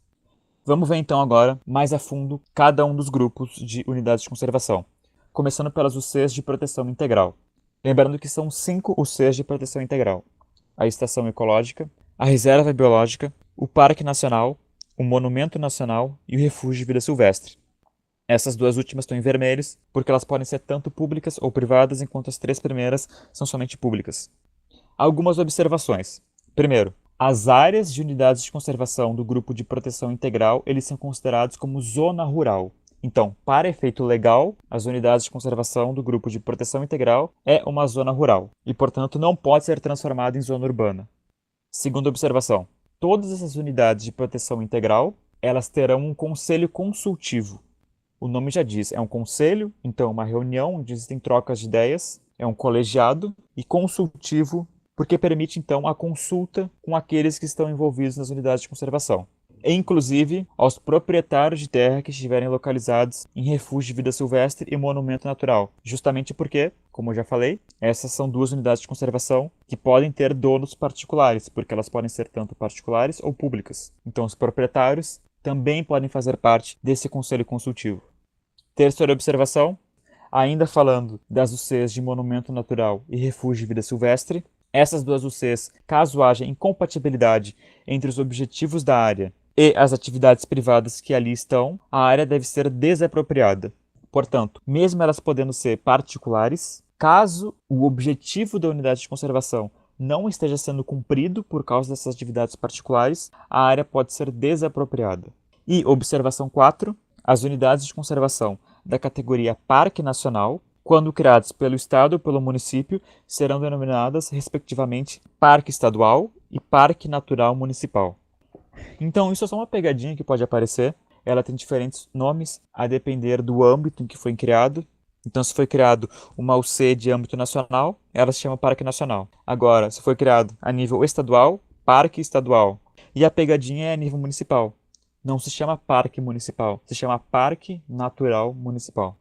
Vamos ver então agora mais a fundo cada um dos grupos de unidades de conservação, começando pelas UCs de proteção integral. Lembrando que são 5 UCs de proteção integral: a estação ecológica, a reserva biológica, o parque nacional, o monumento nacional e o refúgio de vida silvestre. Essas duas últimas estão em vermelhos, porque elas podem ser tanto públicas ou privadas, enquanto as 3 primeiras são somente públicas. Algumas observações. Primeiro, as áreas de unidades de conservação do grupo de proteção integral, eles são considerados como zona rural. Então, para efeito legal, as unidades de conservação do grupo de proteção integral é uma zona rural e, portanto, não pode ser transformada em zona urbana. Segunda observação, todas essas unidades de proteção integral, elas terão um conselho consultivo. O nome já diz, é um conselho, então uma reunião onde existem trocas de ideias, é um colegiado e consultivo, porque permite então a consulta com aqueles que estão envolvidos nas unidades de conservação. e inclusive aos proprietários de terra que estiverem localizados em refúgio de vida silvestre e monumento natural, justamente porque, como eu já falei, essas são duas unidades de conservação que podem ter donos particulares, porque elas podem ser tanto particulares ou públicas. Então, os proprietários também podem fazer parte desse conselho consultivo. Terceira observação, ainda falando das UCs de monumento natural e refúgio de vida silvestre, essas duas UCs, caso haja incompatibilidade entre os objetivos da área e as atividades privadas que ali estão, a área deve ser desapropriada. Portanto, mesmo elas podendo ser particulares, caso o objetivo da unidade de conservação não esteja sendo cumprido por causa dessas atividades particulares, a área pode ser desapropriada. E observação 4, as unidades de conservação da categoria Parque Nacional, quando criadas pelo Estado ou pelo município, serão denominadas, respectivamente, Parque Estadual e Parque Natural Municipal. Então, isso é só uma pegadinha que pode aparecer. Ela tem diferentes nomes a depender do âmbito em que foi criado. Então, se foi criado uma UC de âmbito nacional, ela se chama Parque Nacional. Agora, se foi criado a nível estadual, Parque Estadual. E a pegadinha é a nível municipal. Não se chama Parque Municipal, se chama Parque Natural Municipal.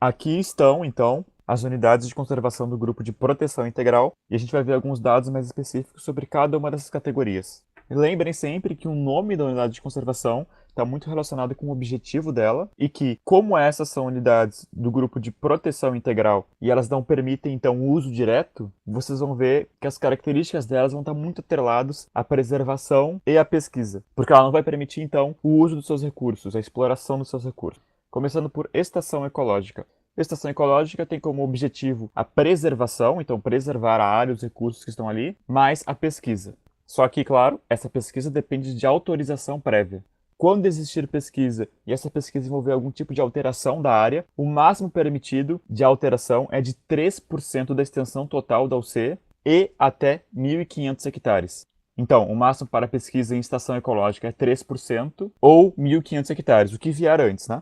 Aqui estão, então, as unidades de conservação do grupo de proteção integral, e a gente vai ver alguns dados mais específicos sobre cada uma dessas categorias. E lembrem sempre que o nome da unidade de conservação está muito relacionado com o objetivo dela, e que, como essas são unidades do grupo de proteção integral, e elas não permitem, então, o uso direto, vocês vão ver que as características delas vão estar muito atreladas à preservação e à pesquisa, porque ela não vai permitir, então, o uso dos seus recursos, a exploração dos seus recursos. Começando por estação ecológica. Estação ecológica tem como objetivo a preservação, então preservar a área, os recursos que estão ali, mais a pesquisa. Só que, claro, essa pesquisa depende de autorização prévia. Quando existir pesquisa e essa pesquisa envolver algum tipo de alteração da área, o máximo permitido de alteração é de 3% da extensão total da UC e até 1.500 hectares. Então, o máximo para pesquisa em estação ecológica é 3% ou 1.500 hectares, o que vier antes, né?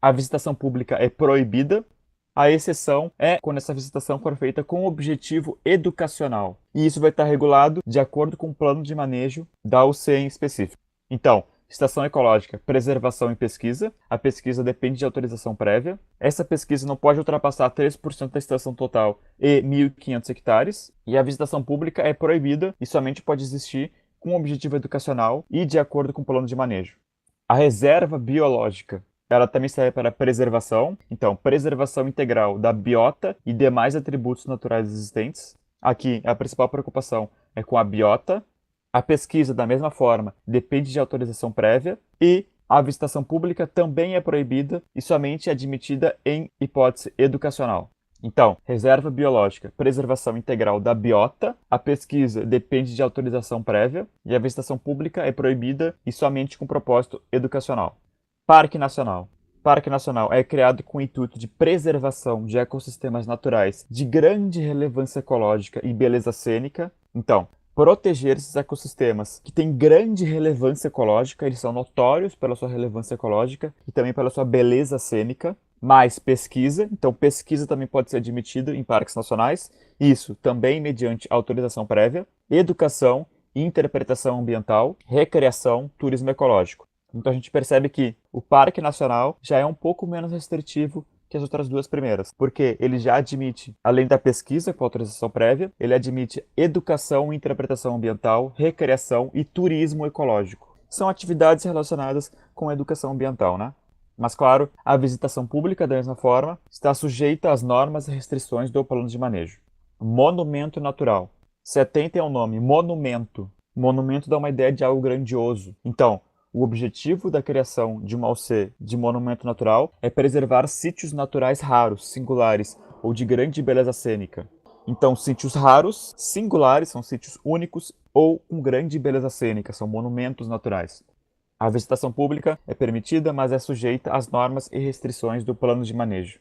A visitação pública é proibida. A exceção é quando essa visitação for feita com objetivo educacional. E isso vai estar regulado de acordo com o plano de manejo da UC em específico. Então, estação ecológica, preservação e pesquisa. A pesquisa depende de autorização prévia. Essa pesquisa não pode ultrapassar 3% da extensão total e 1.500 hectares. E a visitação pública é proibida e somente pode existir com objetivo educacional e de acordo com o plano de manejo. A reserva biológica. Ela também serve para preservação, então preservação integral da biota e demais atributos naturais existentes. Aqui a principal preocupação é com a biota. A pesquisa, da mesma forma, depende de autorização prévia e a visitação pública também é proibida e somente é admitida em hipótese educacional. Então, reserva biológica, preservação integral da biota, a pesquisa depende de autorização prévia e a visitação pública é proibida e somente com propósito educacional. Parque Nacional. Parque Nacional é criado com o intuito de preservação de ecossistemas naturais de grande relevância ecológica e beleza cênica. Então, proteger esses ecossistemas que têm grande relevância ecológica, eles são notórios pela sua relevância ecológica e também pela sua beleza cênica, mais pesquisa. Então, pesquisa também pode ser admitida em parques nacionais, isso também mediante autorização prévia, educação, interpretação ambiental, recreação, turismo ecológico. Então a gente percebe que o Parque Nacional já é um pouco menos restritivo que as outras duas primeiras, porque ele já admite, além da pesquisa com autorização prévia, ele admite educação e interpretação ambiental, recreação e turismo ecológico. São atividades relacionadas com a educação ambiental, né? Mas claro, a visitação pública, da mesma forma, está sujeita às normas e restrições do plano de manejo. Monumento natural. Se atente ao nome, monumento. Monumento dá uma ideia de algo grandioso. Então, o objetivo da criação de uma UC de monumento natural é preservar sítios naturais raros, singulares ou de grande beleza cênica. Então, sítios raros, singulares, são sítios únicos ou com grande beleza cênica, são monumentos naturais. A visitação pública é permitida, mas é sujeita às normas e restrições do plano de manejo.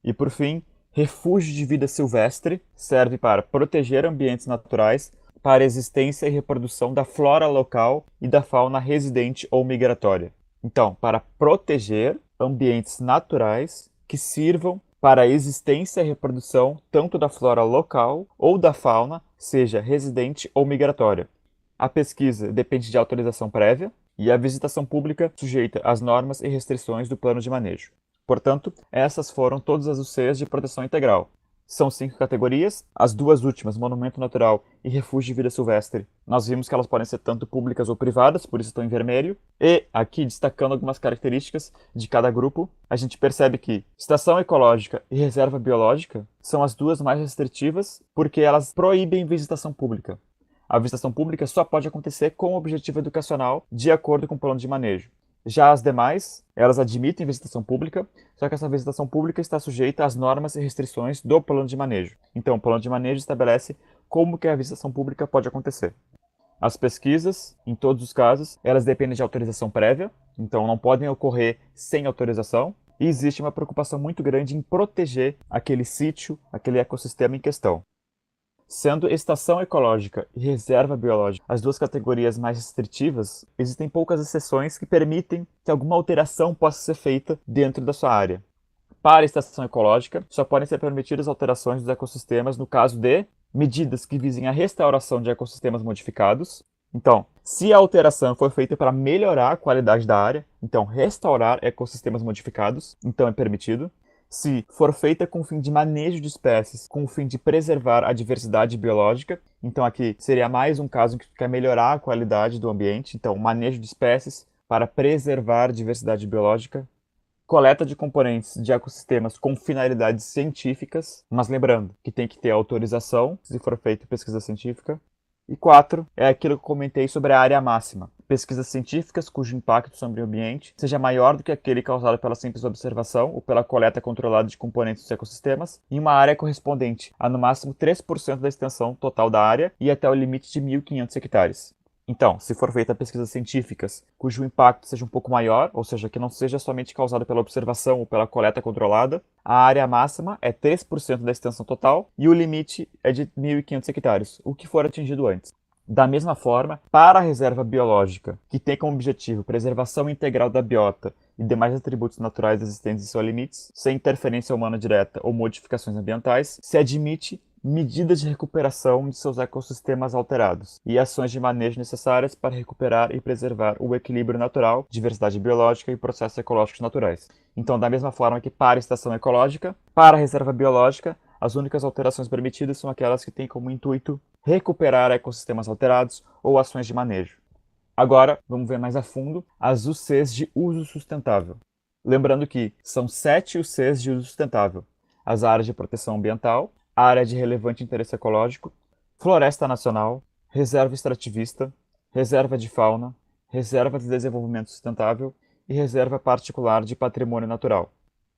E, por fim, refúgio de vida silvestre serve para proteger ambientes naturais para a existência e reprodução da flora local e da fauna residente ou migratória. Então, para proteger ambientes naturais que sirvam para a existência e reprodução tanto da flora local ou da fauna, seja residente ou migratória. a pesquisa depende de autorização prévia e a visitação pública sujeita às normas e restrições do plano de manejo. Portanto, essas foram todas as UCs de proteção integral. São 5 categorias, as 2 últimas, monumento natural e refúgio de vida silvestre. Nós vimos que elas podem ser tanto públicas ou privadas, por isso estão em vermelho. E aqui, destacando algumas características de cada grupo, a gente percebe que estação ecológica e reserva biológica são as 2 mais restritivas, porque elas proíbem visitação pública. A visitação pública só pode acontecer com objetivo educacional, de acordo com o plano de manejo. Já as demais, elas admitem visitação pública, só que essa visitação pública está sujeita às normas e restrições do plano de manejo. Então, o plano de manejo estabelece como que a visitação pública pode acontecer. As pesquisas, em todos os casos, elas dependem de autorização prévia, então não podem ocorrer sem autorização, e existe uma preocupação muito grande em proteger aquele sítio, aquele ecossistema em questão. Sendo estação ecológica e reserva biológica as 2 categorias mais restritivas, existem poucas exceções que permitem que alguma alteração possa ser feita dentro da sua área. Para a estação ecológica, só podem ser permitidas alterações dos ecossistemas no caso de medidas que visem a restauração de ecossistemas modificados. Então, se a alteração for feita para melhorar a qualidade da área, então restaurar ecossistemas modificados, então é permitido. Se for feita com o fim de manejo de espécies, com o fim de preservar a diversidade biológica, então aqui seria mais um caso que quer melhorar a qualidade do ambiente, então manejo de espécies para preservar a diversidade biológica, coleta de componentes de ecossistemas com finalidades científicas, mas lembrando que tem que ter autorização se for feita pesquisa científica. E 4 é aquilo que eu comentei sobre a área máxima. Pesquisas científicas cujo impacto sobre o ambiente seja maior do que aquele causado pela simples observação ou pela coleta controlada de componentes dos ecossistemas, em uma área correspondente a no máximo 3% da extensão total da área e até o limite de 1.500 hectares. Então, se for feita pesquisas científicas cujo impacto seja um pouco maior, ou seja, que não seja somente causado pela observação ou pela coleta controlada, a área máxima é 3% da extensão total e o limite é de 1.500 hectares, o que for atingido antes. Da mesma forma, para a reserva biológica, que tem como objetivo preservação integral da biota e demais atributos naturais existentes em seus limites, sem interferência humana direta ou modificações ambientais, se admite medidas de recuperação de seus ecossistemas alterados e ações de manejo necessárias para recuperar e preservar o equilíbrio natural, diversidade biológica e processos ecológicos naturais. Então, da mesma forma que para a estação ecológica, para a reserva biológica, as únicas alterações permitidas são aquelas que têm como intuito recuperar ecossistemas alterados ou ações de manejo. Agora, vamos ver mais a fundo as UCs de uso sustentável. Lembrando que são 7 UCs de uso sustentável: as áreas de proteção ambiental, área de relevante interesse ecológico, floresta nacional, reserva extrativista, reserva de fauna, reserva de desenvolvimento sustentável e reserva particular de patrimônio natural.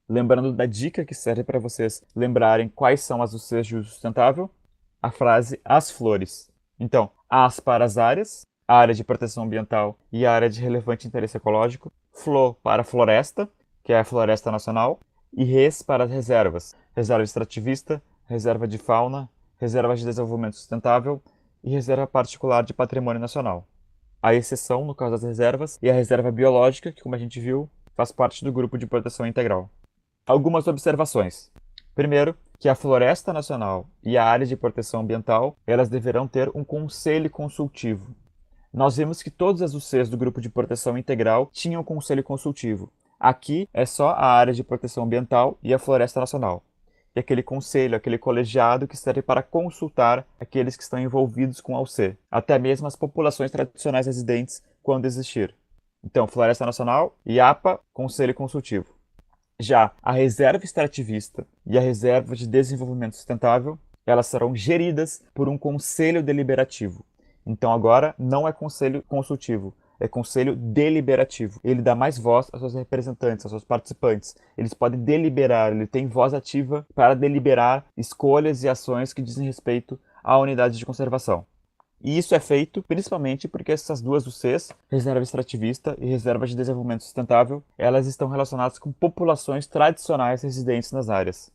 Lembrando da dica que serve para vocês lembrarem quais são as UCs de uso sustentável, a frase as flores. Então, as para as áreas, a área de proteção ambiental e a área de relevante interesse ecológico, flo para a floresta, que é a floresta nacional, e res para as reservas, reserva extrativista, reserva de fauna, reserva de desenvolvimento sustentável e reserva particular de patrimônio nacional. A exceção, no caso das reservas, é a reserva biológica, que, como a gente viu, faz parte do grupo de proteção integral. Algumas observações. Primeiro, que a floresta nacional e a área de proteção ambiental, elas deverão ter um conselho consultivo. Nós vimos que todas as UCs do grupo de proteção integral tinham conselho consultivo. Aqui é só a área de proteção ambiental e a floresta nacional. E aquele conselho, aquele colegiado que serve para consultar aqueles que estão envolvidos com a UC, até mesmo as populações tradicionais residentes, quando existir. Então, Floresta Nacional, IAPA, Conselho Consultivo. Já a Reserva Extrativista e a Reserva de Desenvolvimento Sustentável, elas serão geridas por um Conselho Deliberativo. Então, agora, não é Conselho Consultivo, é conselho deliberativo. Ele dá mais voz aos seus representantes, aos seus participantes. Eles podem deliberar, ele tem voz ativa para deliberar escolhas e ações que dizem respeito à unidade de conservação. E isso é feito principalmente porque essas 2 UCs, Reserva Extrativista e Reserva de Desenvolvimento Sustentável, elas estão relacionadas com populações tradicionais residentes nas áreas.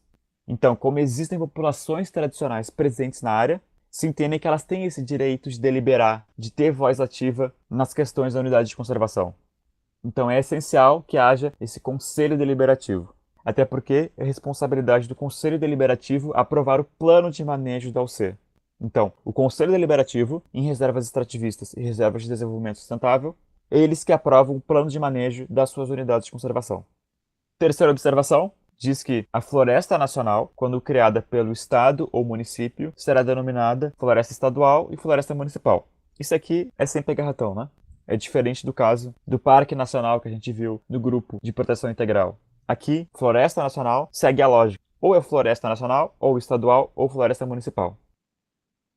Então, como existem populações tradicionais presentes na área, se entendem que elas têm esse direito de deliberar, de ter voz ativa nas questões da unidade de conservação. Então é essencial que haja esse conselho deliberativo, até porque é responsabilidade do conselho deliberativo aprovar o plano de manejo da UC. Então, o Conselho Deliberativo, em reservas extrativistas e reservas de desenvolvimento sustentável, eles que aprovam o plano de manejo das suas unidades de conservação. Terceira observação, diz que a floresta nacional, quando criada pelo Estado ou município, será denominada floresta estadual e floresta municipal. Isso aqui é sem pegar ratão, né? É diferente do caso do Parque Nacional que a gente viu no grupo de proteção integral. Aqui, floresta nacional segue a lógica. Ou é floresta nacional, ou estadual, ou floresta municipal.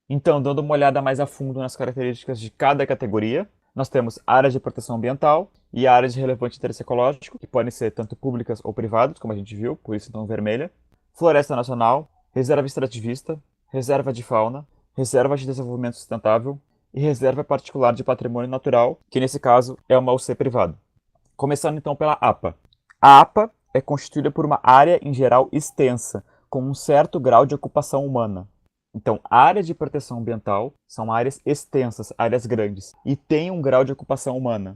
Então, dando uma olhada mais a fundo nas características de cada categoria, nós temos áreas de proteção ambiental e áreas de relevante interesse ecológico, que podem ser tanto públicas ou privadas, como a gente viu, por isso então vermelha. Floresta nacional, reserva extrativista, reserva de fauna, reserva de desenvolvimento sustentável e reserva particular de patrimônio natural, que nesse caso é uma UC privada. Começando então pela APA. A APA é constituída por uma área em geral extensa, com um certo grau de ocupação humana. Então, áreas de proteção ambiental são áreas extensas, áreas grandes, e têm um grau de ocupação humana.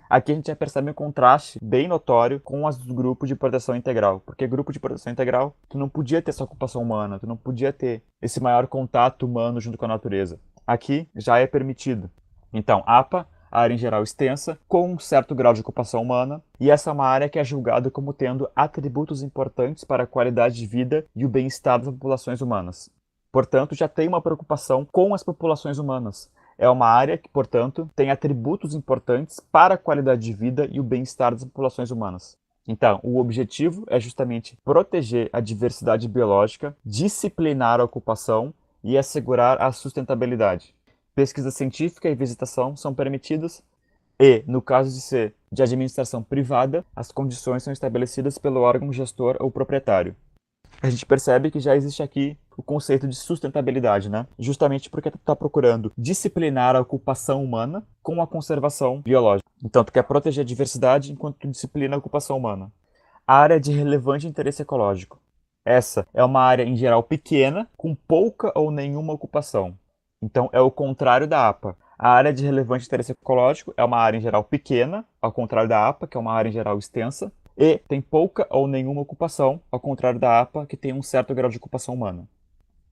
Aqui a gente já percebe um contraste bem notório com as do grupo de proteção integral, porque grupo de proteção integral, tu não podia ter essa ocupação humana, tu não podia ter esse maior contato humano junto com a natureza. Aqui já é permitido. Então, APA, área em geral extensa, com um certo grau de ocupação humana, e essa é uma área que é julgada como tendo atributos importantes para a qualidade de vida e o bem-estar das populações humanas. Portanto, já tem uma preocupação com as populações humanas. É uma área que, portanto, tem atributos importantes para a qualidade de vida e o bem-estar das populações humanas. Então, o objetivo é justamente proteger a diversidade biológica, disciplinar a ocupação e assegurar a sustentabilidade. Pesquisa científica e visitação são permitidas e, no caso de ser de administração privada, as condições são estabelecidas pelo órgão gestor ou proprietário. A gente percebe que já existe aqui o conceito de sustentabilidade, né? Justamente porque tu está procurando disciplinar a ocupação humana com a conservação biológica. Então, tu quer proteger a diversidade enquanto tu disciplina a ocupação humana. A área de relevante interesse ecológico. Essa é uma área, em geral, pequena, com pouca ou nenhuma ocupação. Então, é o contrário da APA. A área de relevante interesse ecológico é uma área, em geral, pequena, ao contrário da APA, que é uma área, em geral, extensa, e tem pouca ou nenhuma ocupação, ao contrário da APA, que tem um certo grau de ocupação humana.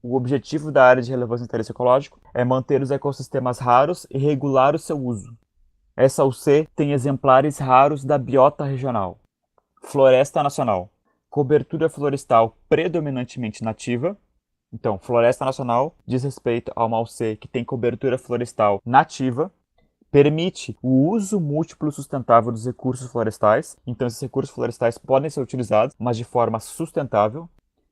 O objetivo da área de relevância e interesse ecológico é manter os ecossistemas raros e regular o seu uso. Essa UC tem exemplares raros da biota regional. Floresta nacional. Cobertura florestal predominantemente nativa. Então, floresta nacional diz respeito a uma UC que tem cobertura florestal nativa, permite o uso múltiplo sustentável dos recursos florestais. Então, esses recursos florestais podem ser utilizados, mas de forma sustentável.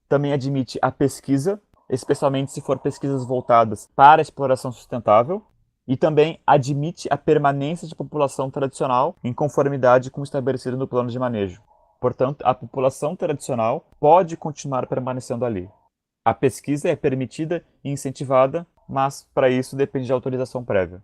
Também admite a pesquisa, especialmente se for pesquisas voltadas para a exploração sustentável. E também admite a permanência de população tradicional em conformidade com o estabelecido no plano de manejo. Portanto, a população tradicional pode continuar permanecendo ali. A pesquisa é permitida e incentivada, mas para isso depende de autorização prévia.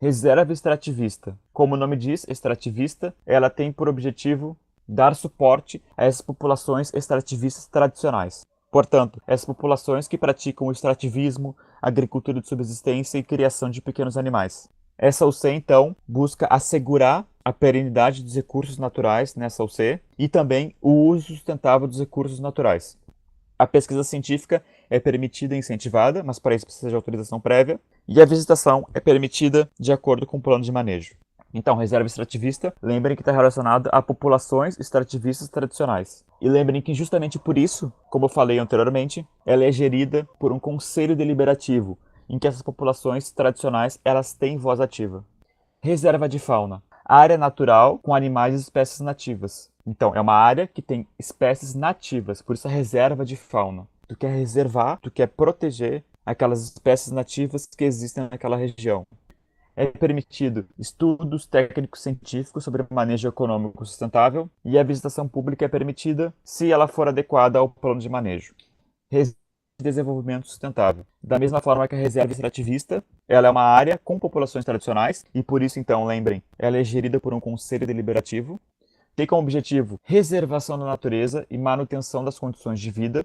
Reserva extrativista. Como o nome diz, extrativista, ela tem por objetivo dar suporte a essas populações extrativistas tradicionais. Portanto, essas populações que praticam o extrativismo, agricultura de subsistência e criação de pequenos animais. Essa UC, então, busca assegurar a perenidade dos recursos naturais nessa UC e também o uso sustentável dos recursos naturais. A pesquisa científica é permitida e incentivada, mas para isso precisa de autorização prévia, e a visitação é permitida de acordo com o plano de manejo. Então, reserva extrativista, lembrem que está relacionado a populações extrativistas tradicionais. E lembrem que justamente por isso, como eu falei anteriormente, ela é gerida por um conselho deliberativo, em que essas populações tradicionais elas têm voz ativa. Reserva de fauna. Área natural com animais e espécies nativas. Então, é uma área que tem espécies nativas, por isso a reserva de fauna. Tu quer reservar, tu quer proteger aquelas espécies nativas que existem naquela região. É permitido estudos técnicos científicos sobre manejo econômico sustentável e a visitação pública é permitida se ela for adequada ao plano de manejo. Desenvolvimento sustentável. Da mesma forma que a reserva extrativista, ela é uma área com populações tradicionais e por isso, então, lembrem, ela é gerida por um conselho deliberativo, tem como objetivo reservação da natureza e manutenção das condições de vida.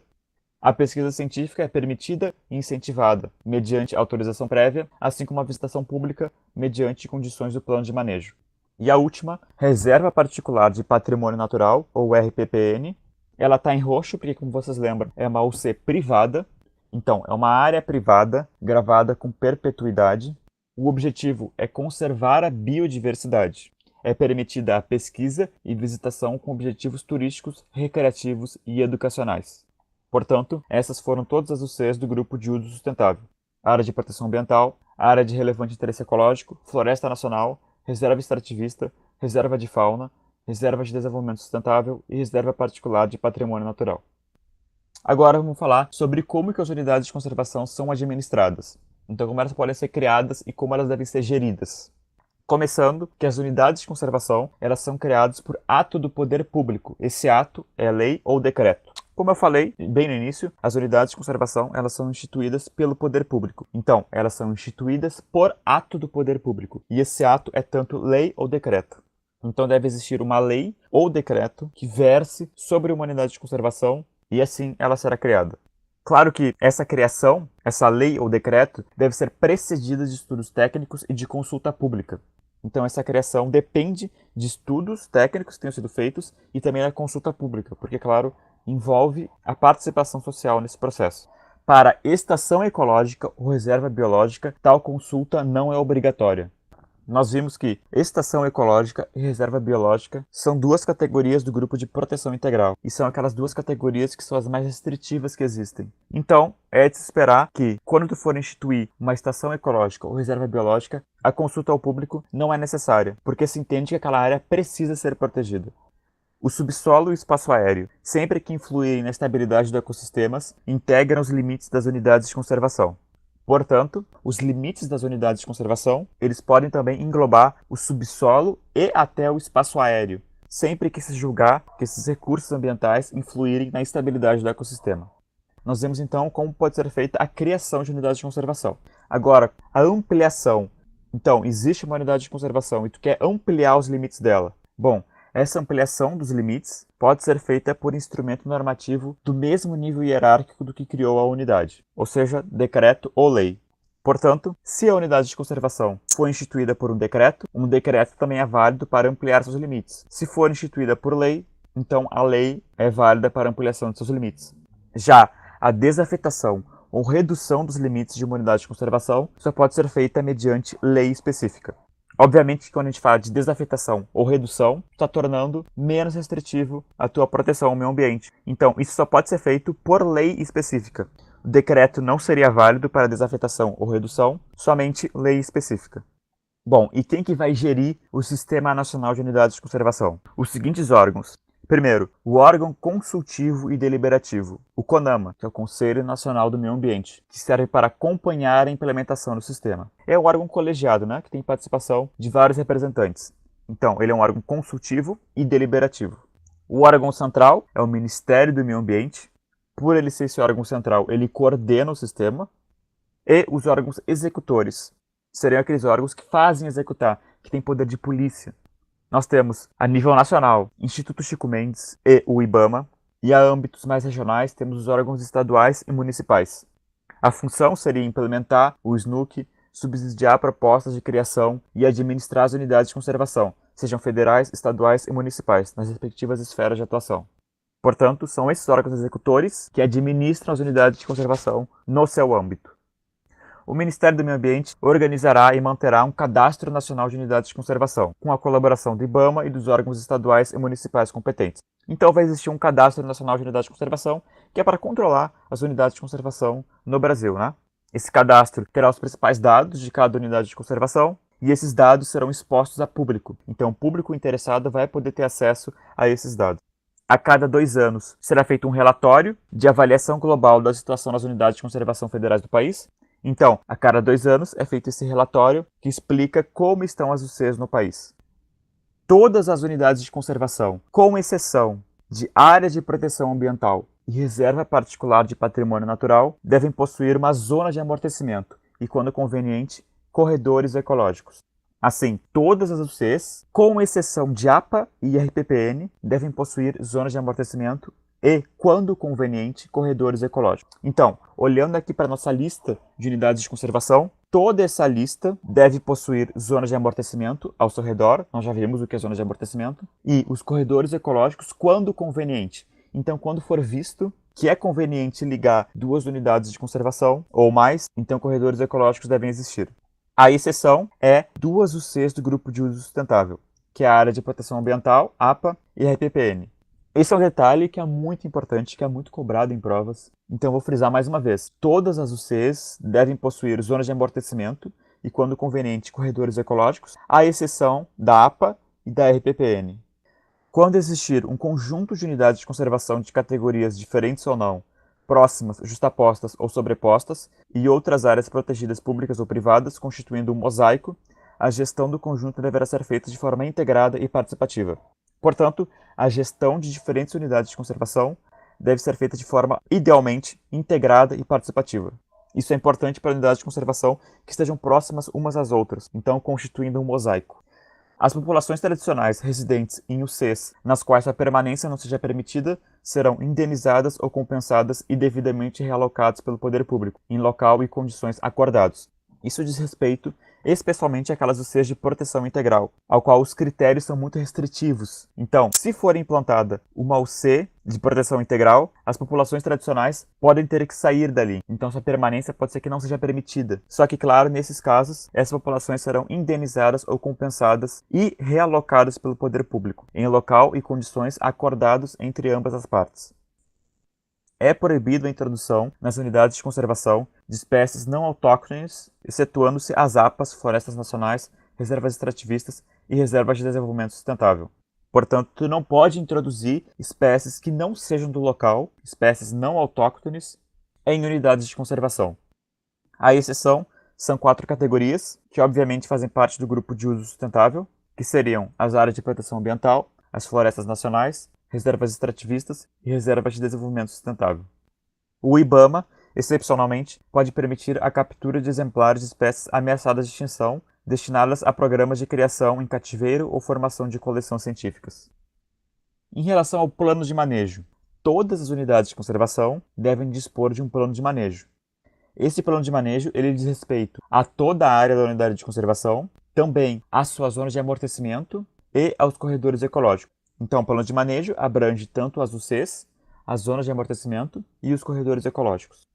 A pesquisa científica é permitida e incentivada mediante autorização prévia, assim como a visitação pública mediante condições do plano de manejo. E a última, Reserva Particular de Patrimônio Natural, ou RPPN. Ela está em roxo porque, como vocês lembram, é uma UC privada Então, é uma área privada gravada com perpetuidade. O objetivo é conservar a biodiversidade. É permitida a pesquisa e visitação com objetivos turísticos, recreativos e educacionais. Portanto, essas foram todas as UCs do grupo de uso sustentável: área de proteção ambiental, área de relevante interesse ecológico, floresta nacional, reserva extrativista, reserva de fauna, reserva de desenvolvimento sustentável e reserva particular de patrimônio natural. Agora vamos falar sobre como que as unidades de conservação são administradas. Então, como elas podem ser criadas e como elas devem ser geridas. Começando que as unidades de conservação, elas são criadas por ato do poder público. Esse ato é lei ou decreto. Como eu falei bem no início, as unidades de conservação, elas são instituídas pelo poder público. Então, elas são instituídas por ato do poder público. E esse ato é tanto lei ou decreto. Então, deve existir uma lei ou decreto que verse sobre uma unidade de conservação e assim ela será criada. Claro que essa criação, essa lei ou decreto, deve ser precedida de estudos técnicos e de consulta pública. Então, essa criação depende de estudos técnicos que tenham sido feitos e também da consulta pública, porque, claro, envolve a participação social nesse processo. Para estação ecológica ou reserva biológica, tal consulta não é obrigatória. Nós vimos que estação ecológica e reserva biológica são duas categorias do grupo de proteção integral, e são aquelas duas categorias que são as mais restritivas que existem. Então, é de se esperar que, quando tu for instituir uma estação ecológica ou reserva biológica, a consulta ao público não é necessária, porque se entende que aquela área precisa ser protegida. O subsolo e o espaço aéreo, sempre que influírem na estabilidade dos ecossistemas, integram os limites das unidades de conservação. Portanto, os limites das unidades de conservação, eles podem também englobar o subsolo e até o espaço aéreo, sempre que se julgar que esses recursos ambientais influírem na estabilidade do ecossistema. Nós vemos então como pode ser feita a criação de unidades de conservação. Agora, a ampliação. Então, existe uma unidade de conservação e tu quer ampliar os limites dela. Bom, essa ampliação dos limites pode ser feita por instrumento normativo do mesmo nível hierárquico do que criou a unidade, ou seja, decreto ou lei. Portanto, se a unidade de conservação for instituída por um decreto também é válido para ampliar seus limites. Se for instituída por lei, então a lei é válida para ampliação de seus limites. Já a desafetação ou redução dos limites de uma unidade de conservação só pode ser feita mediante lei específica. Obviamente que quando a gente fala de desafetação ou redução, está tornando menos restritivo a tua proteção ao meio ambiente. Então, isso só pode ser feito por lei específica. O decreto não seria válido para desafetação ou redução, somente lei específica. Bom, e quem que vai gerir o Sistema Nacional de Unidades de Conservação? Os seguintes órgãos. Primeiro, o órgão consultivo e deliberativo, o CONAMA, que é o Conselho Nacional do Meio Ambiente, que serve para acompanhar a implementação do sistema. É um órgão colegiado, né, que tem participação de vários representantes. Então, ele é um órgão consultivo e deliberativo. O órgão central é o Ministério do Meio Ambiente. Por ele ser esse órgão central, ele coordena o sistema. E os órgãos executores seriam aqueles órgãos que fazem executar, que têm poder de polícia. Nós temos, a nível nacional, Instituto Chico Mendes e o IBAMA, e a âmbitos mais regionais temos os órgãos estaduais e municipais. A função seria implementar o SNUC, subsidiar propostas de criação e administrar as unidades de conservação, sejam federais, estaduais e municipais, nas respectivas esferas de atuação. Portanto, são esses órgãos executores que administram as unidades de conservação no seu âmbito. O Ministério do Meio Ambiente organizará e manterá um cadastro nacional de unidades de conservação, com a colaboração do IBAMA e dos órgãos estaduais e municipais competentes. Então vai existir um cadastro nacional de unidades de conservação, que é para controlar as unidades de conservação no Brasil, né? Esse cadastro terá os principais dados de cada unidade de conservação, e esses dados serão expostos a público. Então o público interessado vai poder ter acesso a esses dados. A cada 2 anos será feito um relatório de avaliação global da situação das unidades de conservação federais do país. Então, a cada 2 anos é feito esse relatório que explica como estão as UCs no país. Todas as unidades de conservação, com exceção de área de proteção ambiental e reserva particular de patrimônio natural, devem possuir uma zona de amortecimento e, quando conveniente, corredores ecológicos. Assim, todas as UCs, com exceção de APA e RPPN, devem possuir zonas de amortecimento e, quando conveniente, corredores ecológicos. Então, olhando aqui para a nossa lista de unidades de conservação, toda essa lista deve possuir zonas de amortecimento ao seu redor, nós já vimos o que é zona de amortecimento, e os corredores ecológicos quando conveniente. Então, quando for visto que é conveniente ligar 2 unidades de conservação ou mais, então corredores ecológicos devem existir. A exceção é 2 UCs do Grupo de Uso Sustentável, que é a Área de Proteção Ambiental, APA e RPPN. Esse é um detalhe que é muito importante, que é muito cobrado em provas. Então vou frisar mais uma vez. Todas as UCs devem possuir zonas de amortecimento e, quando conveniente, corredores ecológicos, à exceção da APA e da RPPN. Quando existir um conjunto de unidades de conservação de categorias diferentes ou não, próximas, justapostas ou sobrepostas, e outras áreas protegidas públicas ou privadas, constituindo um mosaico, a gestão do conjunto deverá ser feita de forma integrada e participativa. Portanto, a gestão de diferentes unidades de conservação deve ser feita de forma, idealmente, integrada e participativa. Isso é importante para unidades de conservação que estejam próximas umas às outras, então constituindo um mosaico. As populações tradicionais residentes em UCs, nas quais a permanência não seja permitida, serão indenizadas ou compensadas e devidamente realocadas pelo poder público, em local e condições acordados. Isso diz respeito especialmente àquelas UCs de proteção integral, ao qual os critérios são muito restritivos. Então, se for implantada uma UC de proteção integral, as populações tradicionais podem ter que sair dali. Então, sua permanência pode ser que não seja permitida. Só que, claro, nesses casos, essas populações serão indenizadas ou compensadas e realocadas pelo poder público, em local e condições acordados entre ambas as partes. É proibido a introdução nas unidades de conservação de espécies não autóctones, excetuando-se as APAs, florestas nacionais, reservas extrativistas e reservas de desenvolvimento sustentável. Portanto, tu não pode introduzir espécies que não sejam do local, espécies não autóctones, em unidades de conservação. A exceção são 4 categorias, que obviamente fazem parte do grupo de uso sustentável, que seriam as áreas de proteção ambiental, as florestas nacionais, reservas extrativistas e reservas de desenvolvimento sustentável. O IBAMA, excepcionalmente, pode permitir a captura de exemplares de espécies ameaçadas de extinção, destinadas a programas de criação em cativeiro ou formação de coleções científicas. Em relação ao plano de manejo, todas as unidades de conservação devem dispor de um plano de manejo. Esse plano de manejo ele diz respeito a toda a área da unidade de conservação, também às suas zonas de amortecimento e aos corredores ecológicos. Então, o plano de manejo abrange tanto as UCs, as zonas de amortecimento e os corredores ecológicos.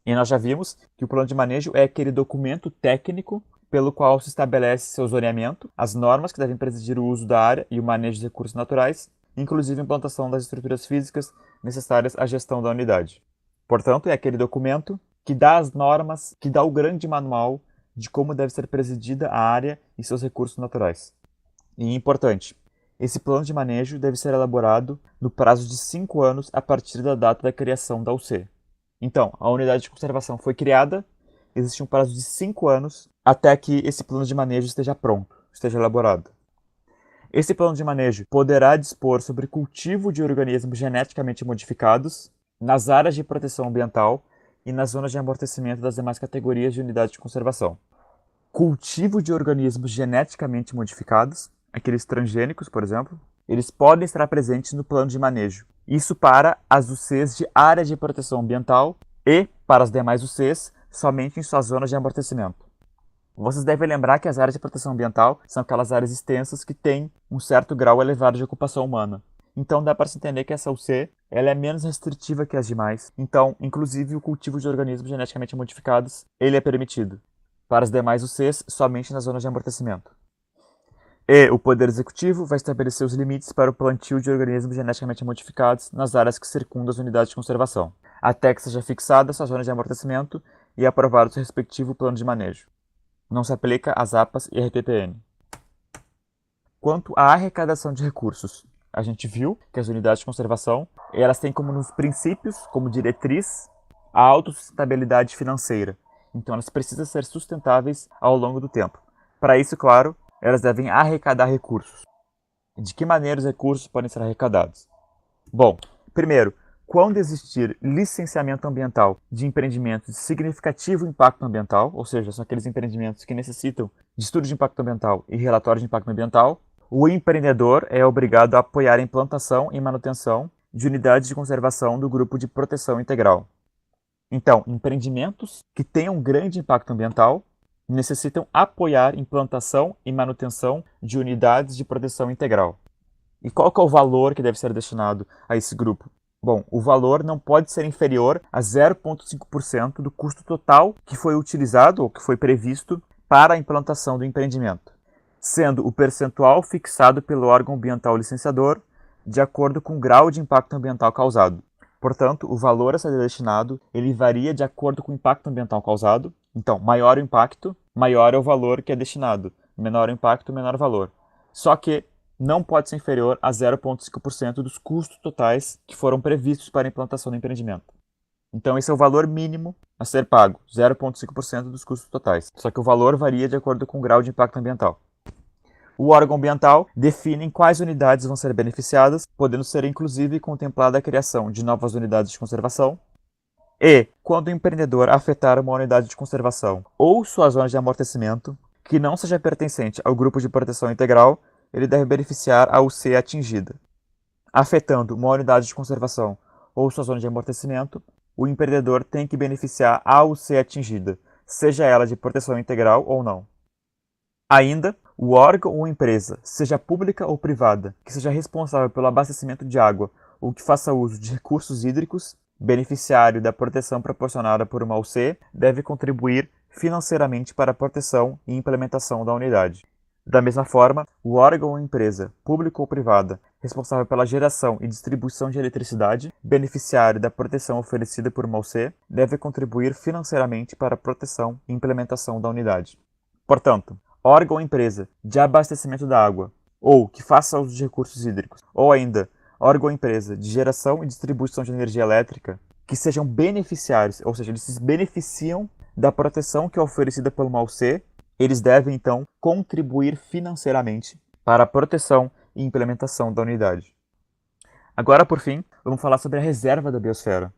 E nós já vimos que o plano de manejo é aquele documento técnico pelo qual se estabelece seu zoneamento, as normas que devem presidir o uso da área e o manejo de recursos naturais, inclusive a implantação das estruturas físicas necessárias à gestão da unidade. Portanto, é aquele documento que dá as normas, que dá o grande manual de como deve ser presidida a área e seus recursos naturais. E importante, esse plano de manejo deve ser elaborado no prazo de 5 anos a partir da data da criação da UC. Então, a unidade de conservação foi criada, existe um prazo de 5 anos até que esse plano de manejo esteja pronto, esteja elaborado. Esse plano de manejo poderá dispor sobre cultivo de organismos geneticamente modificados nas áreas de proteção ambiental e nas zonas de amortecimento das demais categorias de unidade de conservação. Cultivo de organismos geneticamente modificados, aqueles transgênicos, por exemplo, eles podem estar presentes no plano de manejo. Isso para as UCs de área de proteção ambiental e, para as demais UCs, somente em suas zonas de amortecimento. Vocês devem lembrar que as áreas de proteção ambiental são aquelas áreas extensas que têm um certo grau elevado de ocupação humana. Então dá para se entender que essa UC ela é menos restritiva que as demais. Então, inclusive, o cultivo de organismos geneticamente modificados ele é permitido. Para as demais UCs, somente nas zonas de amortecimento. E o Poder Executivo vai estabelecer os limites para o plantio de organismos geneticamente modificados nas áreas que circundam as unidades de conservação, até que seja fixada essa zona de amortecimento e aprovado o seu respectivo plano de manejo. Não se aplica às APAs e RPPN. Quanto à arrecadação de recursos, a gente viu que as unidades de conservação elas têm como nos princípios, como diretriz, a autossustentabilidade financeira. Então elas precisam ser sustentáveis ao longo do tempo. Para isso, claro, elas devem arrecadar recursos. De que maneira os recursos podem ser arrecadados? Bom, primeiro, quando existir licenciamento ambiental de empreendimentos de significativo impacto ambiental, ou seja, são aqueles empreendimentos que necessitam de estudo de impacto ambiental e relatório de impacto ambiental, o empreendedor é obrigado a apoiar a implantação e manutenção de unidades de conservação do grupo de proteção integral. Então, empreendimentos que tenham grande impacto ambiental necessitam apoiar implantação e manutenção de unidades de proteção integral. E qual que é o valor que deve ser destinado a esse grupo? Bom, o valor não pode ser inferior a 0,5% do custo total que foi utilizado ou que foi previsto para a implantação do empreendimento, sendo o percentual fixado pelo órgão ambiental licenciador de acordo com o grau de impacto ambiental causado. Portanto, o valor a ser destinado, ele varia de acordo com o impacto ambiental causado. Então, maior o impacto, maior é o valor que é destinado. Menor o impacto, menor o valor. Só que não pode ser inferior a 0,5% dos custos totais que foram previstos para a implantação do empreendimento. Então, esse é o valor mínimo a ser pago, 0,5% dos custos totais. Só que o valor varia de acordo com o grau de impacto ambiental. O órgão ambiental define quais unidades vão ser beneficiadas, podendo ser inclusive contemplada a criação de novas unidades de conservação. E, quando o empreendedor afetar uma unidade de conservação ou sua zona de amortecimento, que não seja pertencente ao grupo de proteção integral, ele deve beneficiar a UC atingida. Afetando uma unidade de conservação ou sua zona de amortecimento, o empreendedor tem que beneficiar a UC atingida, seja ela de proteção integral ou não. Ainda, o órgão ou empresa, seja pública ou privada, que seja responsável pelo abastecimento de água ou que faça uso de recursos hídricos, beneficiário da proteção proporcionada por uma UC, deve contribuir financeiramente para a proteção e implementação da unidade. Da mesma forma, o órgão ou empresa, pública ou privada, responsável pela geração e distribuição de eletricidade, beneficiário da proteção oferecida por uma UC, deve contribuir financeiramente para a proteção e implementação da unidade. Portanto, órgão ou empresa de abastecimento da água, ou que faça uso de recursos hídricos, ou ainda órgão ou empresa de geração e distribuição de energia elétrica, que sejam beneficiários, ou seja, eles se beneficiam da proteção que é oferecida pelo MAUC, eles devem, então, contribuir financeiramente para a proteção e implementação da unidade. Agora, por fim, vamos falar sobre a reserva da biosfera.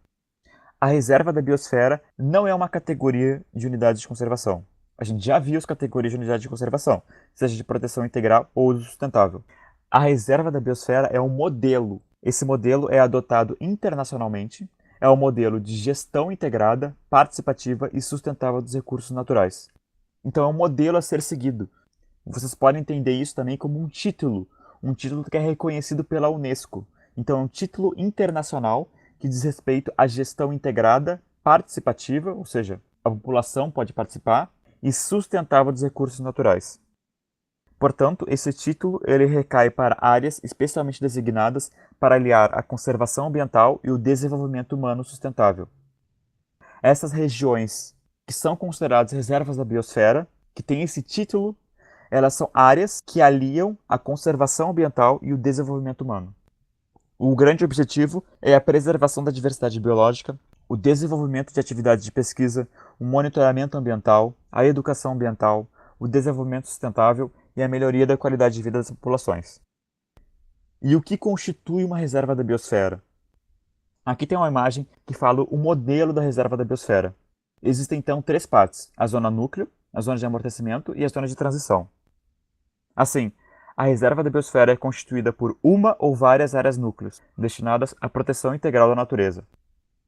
A reserva da biosfera não é uma categoria de unidades de conservação. A gente já viu as categorias de unidade de conservação, seja de proteção integral ou uso sustentável. A reserva da biosfera é um modelo. Esse modelo é adotado internacionalmente, é um modelo de gestão integrada, participativa e sustentável dos recursos naturais. Então é um modelo a ser seguido. Vocês podem entender isso também como um título que é reconhecido pela Unesco. Então é um título internacional que diz respeito à gestão integrada, participativa, ou seja, a população pode participar, e sustentável dos recursos naturais. Portanto, esse título ele recai para áreas especialmente designadas para aliar a conservação ambiental e o desenvolvimento humano sustentável. Essas regiões que são consideradas reservas da biosfera, que têm esse título, elas são áreas que aliam a conservação ambiental e o desenvolvimento humano. O grande objetivo é a preservação da diversidade biológica, o desenvolvimento de atividades de pesquisa, o monitoramento ambiental, a educação ambiental, o desenvolvimento sustentável e a melhoria da qualidade de vida das populações. E o que constitui uma reserva da biosfera? Aqui tem uma imagem que fala o modelo da reserva da biosfera. Existem então 3 partes: a zona núcleo, a zona de amortecimento e a zona de transição. Assim, a reserva da biosfera é constituída por uma ou várias áreas núcleos, destinadas à proteção integral da natureza.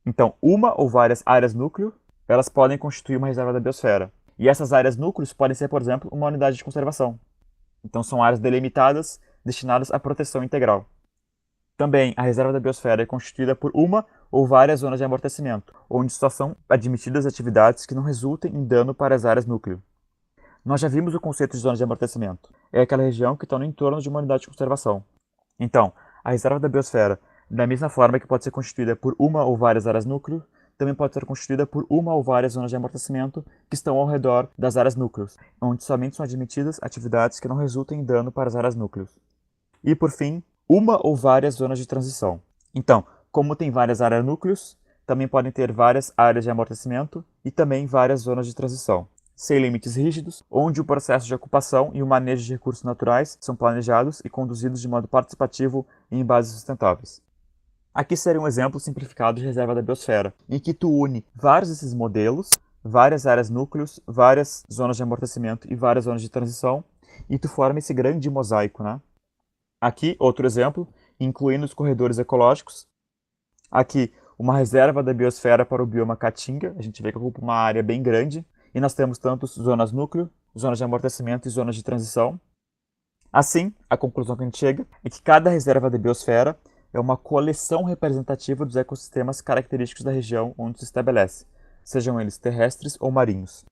Então, uma ou várias áreas núcleo, elas podem constituir uma reserva da biosfera. E essas áreas núcleos podem ser, por exemplo, uma unidade de conservação. Então, são áreas delimitadas, destinadas à proteção integral. Também, a reserva da biosfera é constituída por uma ou várias zonas de amortecimento, onde só são admitidas atividades que não resultem em dano para as áreas núcleo. Nós já vimos o conceito de zona de amortecimento. É aquela região que está no entorno de uma unidade de conservação. Então, a reserva da biosfera, da mesma forma que pode ser constituída por uma ou várias áreas núcleo, também pode ser constituída por uma ou várias zonas de amortecimento que estão ao redor das áreas núcleos, onde somente são admitidas atividades que não resultem em dano para as áreas núcleos. E, por fim, uma ou várias zonas de transição. Então, como tem várias áreas núcleos, também podem ter várias áreas de amortecimento e também várias zonas de transição, sem limites rígidos, onde o processo de ocupação e o manejo de recursos naturais são planejados e conduzidos de modo participativo e em bases sustentáveis. Aqui seria um exemplo simplificado de reserva da biosfera, em que tu une vários desses modelos, várias áreas núcleos, várias zonas de amortecimento e várias zonas de transição, e tu forma esse grande mosaico, né? Aqui, outro exemplo, incluindo os corredores ecológicos. Aqui, uma reserva da biosfera para o bioma Caatinga. A gente vê que ocupa uma área bem grande. E nós temos tanto zonas núcleo, zonas de amortecimento e zonas de transição. Assim, a conclusão que a gente chega é que cada reserva da biosfera é uma coleção representativa dos ecossistemas característicos da região onde se estabelece, sejam eles terrestres ou marinhos.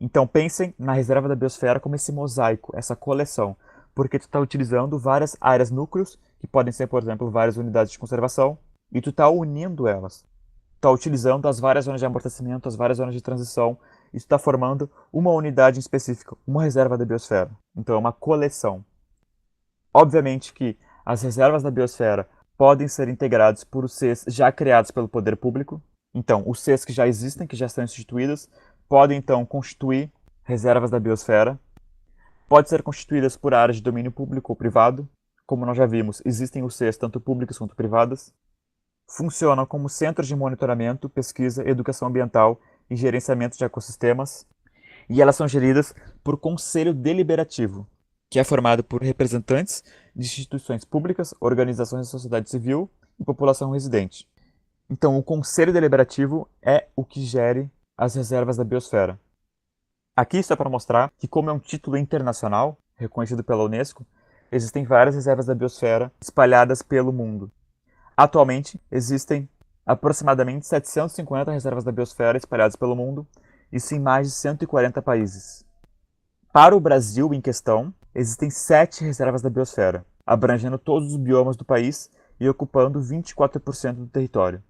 Então pensem na reserva da biosfera como esse mosaico, essa coleção, porque tu está utilizando várias áreas núcleos, que podem ser, por exemplo, várias unidades de conservação, e tu está unindo elas. Tu está utilizando as várias zonas de amortecimento, as várias zonas de transição, e tu está formando uma unidade em específica, uma reserva da biosfera. Então é uma coleção. Obviamente que as reservas da biosfera podem ser integrados por Cs já criados pelo poder público. Então, os Cs que já existem, que já estão instituídas, podem então constituir reservas da biosfera. Pode ser constituídas por áreas de domínio público ou privado. Como nós já vimos, existem os Cs tanto públicas quanto privadas. Funcionam como centros de monitoramento, pesquisa, educação ambiental e gerenciamento de ecossistemas. E elas são geridas por conselho deliberativo, que é formado por representantes de instituições públicas, organizações da sociedade civil e população residente. Então, o Conselho Deliberativo é o que gere as reservas da biosfera. Aqui isso é para mostrar que, como é um título internacional, reconhecido pela Unesco, existem várias reservas da biosfera espalhadas pelo mundo. Atualmente, existem aproximadamente 750 reservas da biosfera espalhadas pelo mundo, isso em mais de 140 países. Para o Brasil, em questão, existem 7 reservas da biosfera, abrangendo todos os biomas do país e ocupando 24% do território.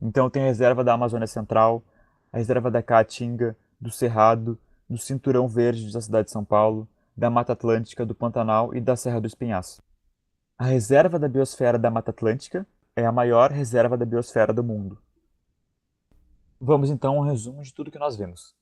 Então tem a reserva da Amazônia Central, a reserva da Caatinga, do Cerrado, do Cinturão Verde da cidade de São Paulo, da Mata Atlântica, do Pantanal e da Serra do Espinhaço. A reserva da biosfera da Mata Atlântica é a maior reserva da biosfera do mundo. Vamos então a um resumo de tudo que nós vimos.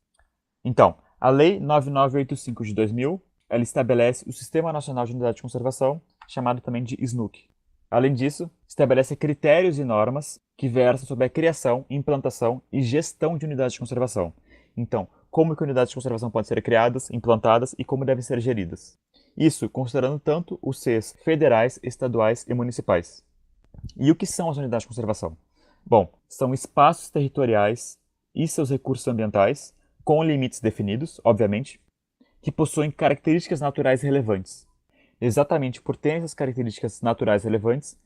Então, a Lei 9985 de 2000, ela estabelece o Sistema Nacional de Unidade de Conservação, chamado também de SNUC. Além disso, estabelece critérios e normas que versam sobre a criação, implantação e gestão de unidades de conservação. Então, como que unidades de conservação podem ser criadas, implantadas e como devem ser geridas. Isso considerando tanto os Cs federais, estaduais e municipais. E o que são as unidades de conservação? Bom, são espaços territoriais e seus recursos ambientais, com limites definidos, obviamente, que possuem características naturais relevantes. Exatamente por terem essas características naturais relevantes,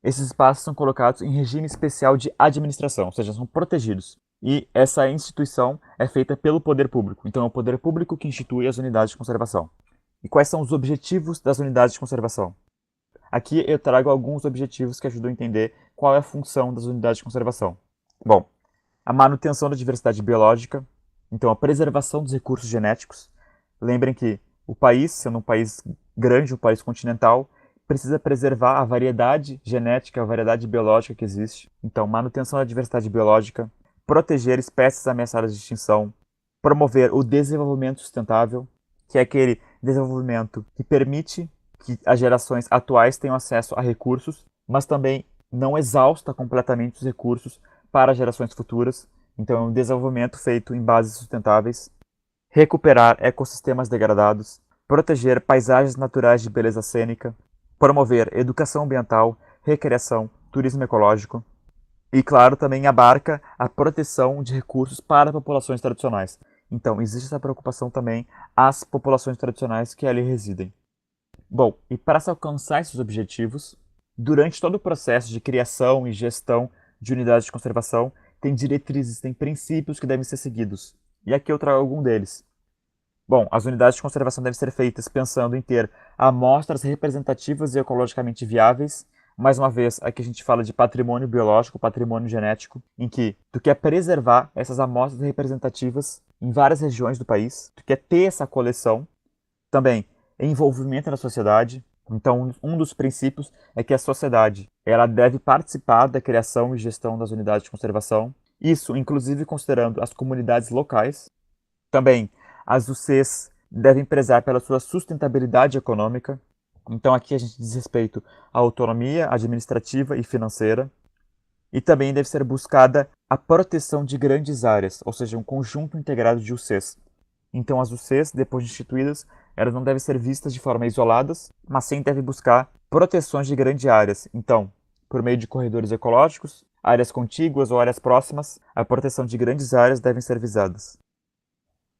esses espaços são colocados em regime especial de administração, ou seja, são protegidos. E essa instituição é feita pelo poder público. Então é o poder público que institui as unidades de conservação. E quais são os objetivos das unidades de conservação? Aqui eu trago alguns objetivos que ajudam a entender qual é a função das unidades de conservação. Bom, a manutenção da diversidade biológica, então a preservação dos recursos genéticos. Lembrem que o país, sendo um país grande, um país continental, precisa preservar a variedade genética, a variedade biológica que existe. Então, manutenção da diversidade biológica, proteger espécies ameaçadas de extinção, promover o desenvolvimento sustentável, que é aquele desenvolvimento que permite que as gerações atuais tenham acesso a recursos, mas também não exausta completamente os recursos para gerações futuras. Então, é um desenvolvimento feito em bases sustentáveis. Recuperar ecossistemas degradados, proteger paisagens naturais de beleza cênica, promover educação ambiental, recreação, turismo ecológico. E, claro, também abarca a proteção de recursos para populações tradicionais. Então, existe essa preocupação também às populações tradicionais que ali residem. Bom, e para se alcançar esses objetivos, durante todo o processo de criação e gestão de unidades de conservação, tem diretrizes, tem princípios que devem ser seguidos. E aqui eu trago algum deles. Bom, as unidades de conservação devem ser feitas pensando em ter amostras representativas e ecologicamente viáveis. Mais uma vez, aqui a gente fala de patrimônio biológico, patrimônio genético, em que tu quer preservar essas amostras representativas em várias regiões do país, tu quer ter essa coleção. Também, envolvimento na sociedade. Então, um dos princípios é que a sociedade ela deve participar da criação e gestão das unidades de conservação. Isso, inclusive, considerando as comunidades locais. Também, as UCs devem prezar pela sua sustentabilidade econômica. Então, aqui a gente diz respeito à autonomia administrativa e financeira. E também deve ser buscada a proteção de grandes áreas, ou seja, um conjunto integrado de UCs. Então, as UCs, depois de instituídas, elas não devem ser vistas de forma isoladas, mas sim devem buscar proteções de grandes áreas. Então, por meio de corredores ecológicos, áreas contíguas ou áreas próximas, a proteção de grandes áreas devem ser visadas.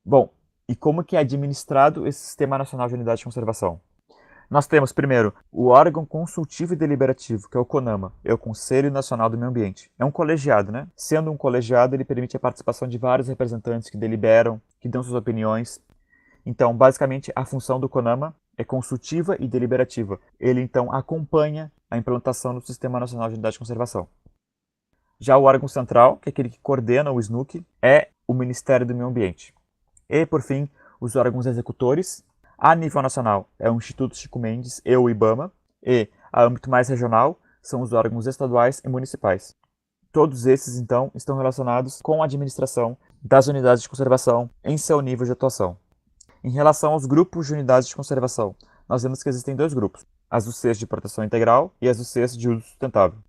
Bom, e como que é administrado esse Sistema Nacional de Unidade de Conservação? Nós temos, primeiro, o órgão consultivo e deliberativo, que é o CONAMA, é o Conselho Nacional do Meio Ambiente. É um colegiado, né? Sendo um colegiado, ele permite a participação de vários representantes que deliberam, que dão suas opiniões. Então, basicamente, a função do CONAMA é consultiva e deliberativa. Ele, então, acompanha a implantação do Sistema Nacional de Unidade de Conservação. Já o órgão central, que é aquele que coordena o SNUC, é o Ministério do Meio Ambiente. E, por fim, os órgãos executores. A nível nacional é o Instituto Chico Mendes e o IBAMA, e, a âmbito mais regional, são os órgãos estaduais e municipais. Todos esses, então, estão relacionados com a administração das unidades de conservação em seu nível de atuação. Em relação aos grupos de unidades de conservação, nós vemos que existem dois grupos, as UCs de proteção integral e as UCs de uso sustentável.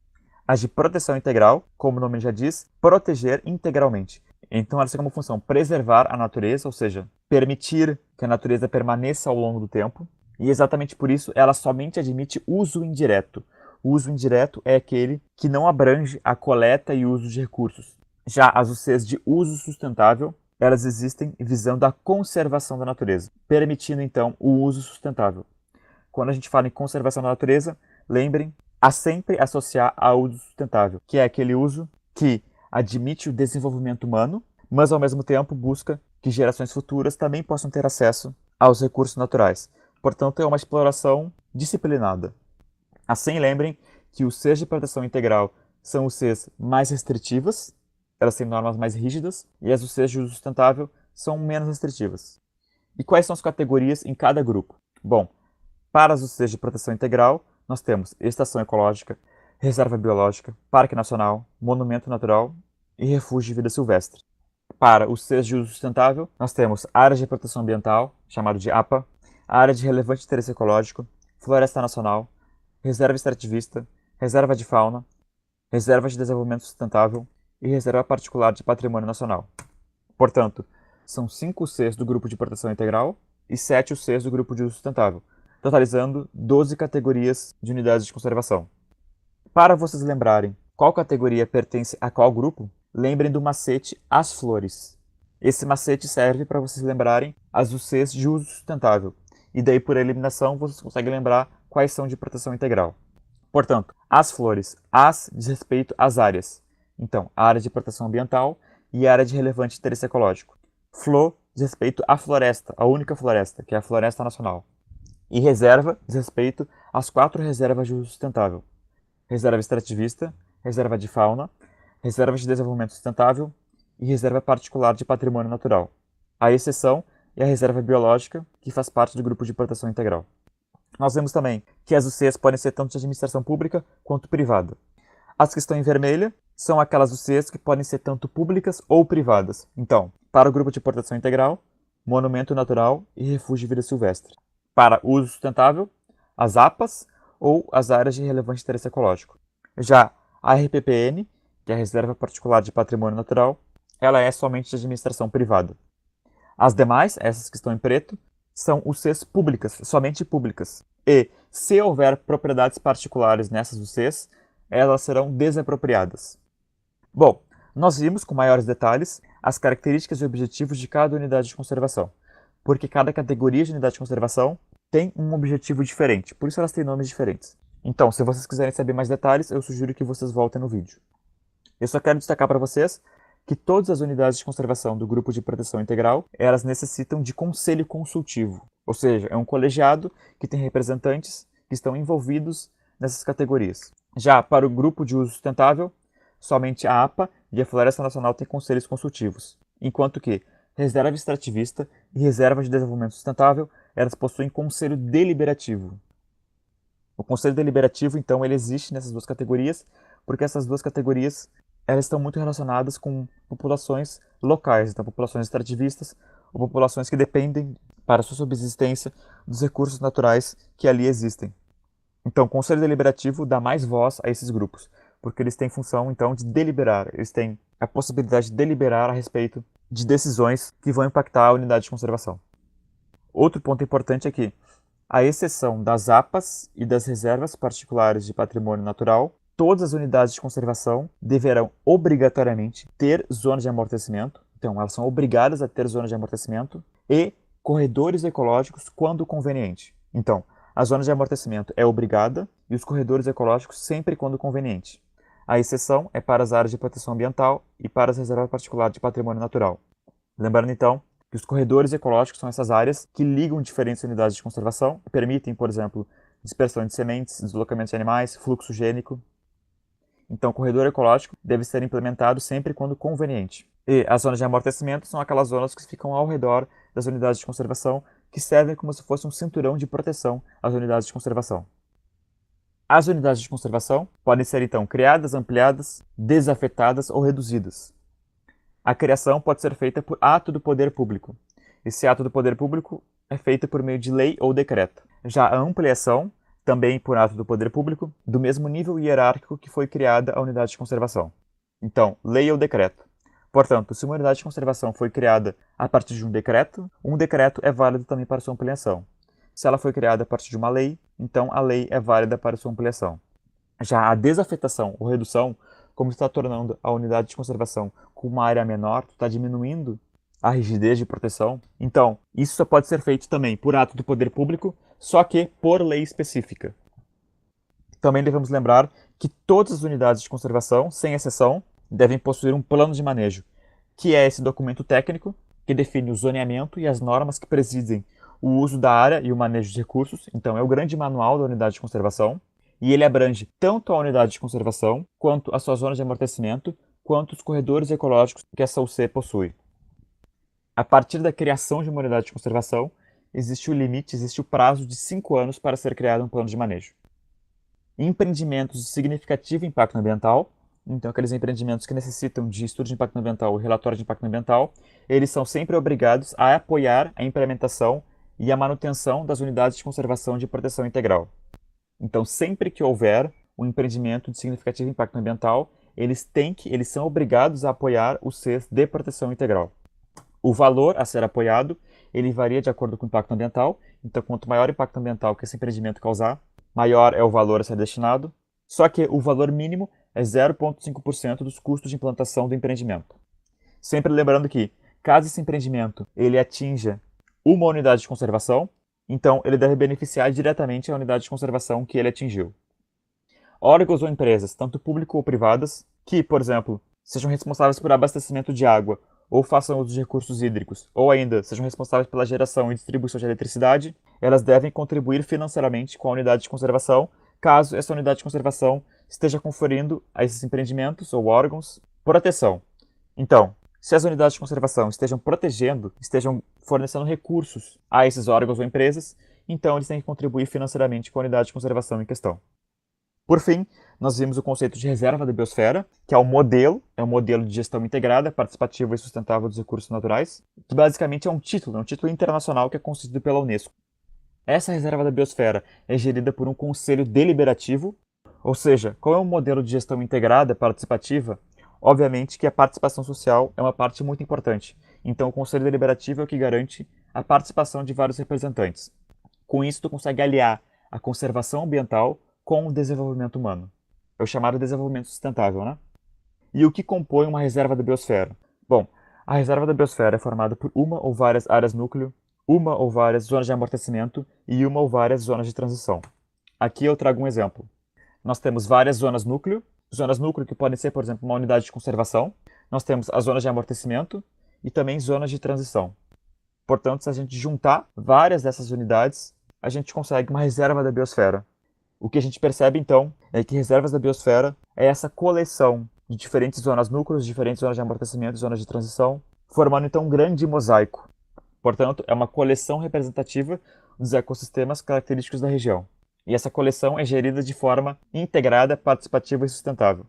As de proteção integral, como o nome já diz, proteger integralmente. Então, elas têm como função preservar a natureza, ou seja, permitir que a natureza permaneça ao longo do tempo. E exatamente por isso, ela somente admite uso indireto. O uso indireto é aquele que não abrange a coleta e uso de recursos. Já as UCs de uso sustentável, elas existem visando a conservação da natureza, permitindo, então, o uso sustentável. Quando a gente fala em conservação da natureza, lembrem a sempre associar ao uso sustentável, que é aquele uso que admite o desenvolvimento humano, mas ao mesmo tempo busca que gerações futuras também possam ter acesso aos recursos naturais. Portanto, é uma exploração disciplinada. Assim, lembrem que os Cs de proteção integral são os Cs mais restritivas, elas têm normas mais rígidas, e as UCs de uso sustentável são menos restritivas. E quais são as categorias em cada grupo? Bom, para as UCs de proteção integral, nós temos estação ecológica, reserva biológica, parque nacional, monumento natural e refúgio de vida silvestre. Para os Cs de uso sustentável, nós temos áreas de proteção ambiental, chamado de APA, área de relevante interesse ecológico, floresta nacional, reserva extrativista, reserva de fauna, reserva de desenvolvimento sustentável e reserva particular de patrimônio nacional. Portanto, são 5 Cs do grupo de proteção integral e 7 Cs do grupo de uso sustentável, totalizando 12 categorias de unidades de conservação. Para vocês lembrarem qual categoria pertence a qual grupo, lembrem do macete As Flores. Esse macete serve para vocês lembrarem as UCs de uso sustentável, e daí por eliminação vocês conseguem lembrar quais são de proteção integral. Portanto, as flores, as diz respeito às áreas. Então, a área de proteção ambiental e a área de relevante interesse ecológico. Flo diz respeito à floresta, a única floresta, que é a floresta nacional. E reserva diz respeito às 4 reservas de uso sustentável. Reserva extrativista, reserva de fauna, reserva de desenvolvimento sustentável e reserva particular de patrimônio natural. A exceção é a reserva biológica, que faz parte do grupo de proteção integral. Nós vemos também que as UCs podem ser tanto de administração pública quanto privada. As que estão em vermelho são aquelas UCs que podem ser tanto públicas ou privadas. Então, para o grupo de proteção integral, monumento natural e refúgio de vida silvestre. Para uso sustentável, as APAs ou as áreas de relevante interesse ecológico. Já a RPPN, que é a Reserva Particular de Patrimônio Natural, ela é somente de administração privada. As demais, essas que estão em preto, são UCs públicas, somente públicas. E, se houver propriedades particulares nessas UCs, elas serão desapropriadas. Bom, nós vimos com maiores detalhes as características e objetivos de cada unidade de conservação, porque cada categoria de unidade de conservação tem um objetivo diferente, por isso elas têm nomes diferentes. Então, se vocês quiserem saber mais detalhes, eu sugiro que vocês voltem no vídeo. Eu só quero destacar para vocês que todas as unidades de conservação do grupo de proteção integral, elas necessitam de conselho consultivo, ou seja, é um colegiado que tem representantes que estão envolvidos nessas categorias. Já para o grupo de uso sustentável, somente a APA e a Floresta Nacional têm conselhos consultivos, enquanto que reserva extrativista e reserva de desenvolvimento sustentável, elas possuem conselho deliberativo. O conselho deliberativo, então, ele existe nessas duas categorias, porque essas duas categorias elas estão muito relacionadas com populações locais, então populações extrativistas ou populações que dependem para sua subsistência dos recursos naturais que ali existem. Então, o Conselho Deliberativo dá mais voz a esses grupos, porque eles têm função, então, de deliberar, eles têm a possibilidade de deliberar a respeito de decisões que vão impactar a unidade de conservação. Outro ponto importante é que, à exceção das APAs e das reservas particulares de patrimônio natural, todas as unidades de conservação deverão obrigatoriamente ter zonas de amortecimento, então elas são obrigadas a ter zonas de amortecimento e corredores ecológicos quando conveniente. Então, a zona de amortecimento é obrigada e os corredores ecológicos sempre quando conveniente. A exceção é para as áreas de proteção ambiental e para as reservas particulares de patrimônio natural. Lembrando, então, que os corredores ecológicos são essas áreas que ligam diferentes unidades de conservação e permitem, por exemplo, dispersão de sementes, deslocamento de animais, fluxo gênico. Então, o corredor ecológico deve ser implementado sempre quando conveniente. E as zonas de amortecimento são aquelas zonas que ficam ao redor das unidades de conservação, que servem como se fosse um cinturão de proteção às unidades de conservação. As unidades de conservação podem ser, então, criadas, ampliadas, desafetadas ou reduzidas. A criação pode ser feita por ato do poder público. Esse ato do poder público é feito por meio de lei ou decreto. Já a ampliação, também por ato do poder público, do mesmo nível hierárquico que foi criada a unidade de conservação. Então, lei ou decreto. Portanto, se uma unidade de conservação foi criada a partir de um decreto é válido também para sua ampliação. Se ela foi criada a partir de uma lei, então a lei é válida para sua ampliação. Já a desafetação ou redução, como está tornando a unidade de conservação com uma área menor, está diminuindo a rigidez de proteção. Então, isso só pode ser feito também por ato do poder público, só que por lei específica. Também devemos lembrar que todas as unidades de conservação, sem exceção, devem possuir um plano de manejo, que é esse documento técnico que define o zoneamento e as normas que presidem o uso da área e o manejo de recursos. Então, é o grande manual da unidade de conservação. E ele abrange tanto a unidade de conservação, quanto a sua zona de amortecimento, quanto os corredores ecológicos que essa UC possui. A partir da criação de uma unidade de conservação, existe o prazo de 5 anos para ser criado um plano de manejo. Empreendimentos de significativo impacto ambiental, então aqueles empreendimentos que necessitam de estudo de impacto ambiental e relatório de impacto ambiental, eles são sempre obrigados a apoiar a implementação e a manutenção das unidades de conservação de proteção integral. Então, sempre que houver um empreendimento de significativo impacto ambiental, eles são obrigados a apoiar os Cs de proteção integral. O valor a ser apoiado, ele varia de acordo com o impacto ambiental. Então, quanto maior o impacto ambiental que esse empreendimento causar, maior é o valor a ser destinado. Só que o valor mínimo é 0,5% dos custos de implantação do empreendimento. Sempre lembrando que, caso esse empreendimento ele atinja uma unidade de conservação, então ele deve beneficiar diretamente a unidade de conservação que ele atingiu. Órgãos ou empresas, tanto públicas ou privadas, que, por exemplo, sejam responsáveis por abastecimento de água, ou façam uso de recursos hídricos, ou ainda sejam responsáveis pela geração e distribuição de eletricidade, elas devem contribuir financeiramente com a unidade de conservação, caso essa unidade de conservação esteja conferindo a esses empreendimentos ou órgãos proteção. Então, se as unidades de conservação estejam fornecendo recursos a esses órgãos ou empresas, então eles têm que contribuir financeiramente com a unidade de conservação em questão. Por fim, nós vimos o conceito de reserva da biosfera, que é um modelo de gestão integrada, participativa e sustentável dos recursos naturais, que basicamente é um título internacional que é concedido pela Unesco. Essa reserva da biosfera é gerida por um conselho deliberativo, ou seja, como é um modelo de gestão integrada, participativa, obviamente que a participação social é uma parte muito importante. Então, o Conselho Deliberativo é o que garante a participação de vários representantes. Com isso, tu consegue aliar a conservação ambiental com o desenvolvimento humano. É o chamado desenvolvimento sustentável, né? E o que compõe uma reserva da biosfera? Bom, a reserva da biosfera é formada por uma ou várias áreas núcleo, uma ou várias zonas de amortecimento e uma ou várias zonas de transição. Aqui eu trago um exemplo. Nós temos várias zonas núcleo que podem ser, por exemplo, uma unidade de conservação. Nós temos as zonas de amortecimento e também zonas de transição. Portanto, se a gente juntar várias dessas unidades, a gente consegue uma reserva da biosfera. O que a gente percebe, então, é que reservas da biosfera é essa coleção de diferentes zonas núcleos, diferentes zonas de amortecimento e zonas de transição, formando, então, um grande mosaico. Portanto, é uma coleção representativa dos ecossistemas característicos da região. E essa coleção é gerida de forma integrada, participativa e sustentável.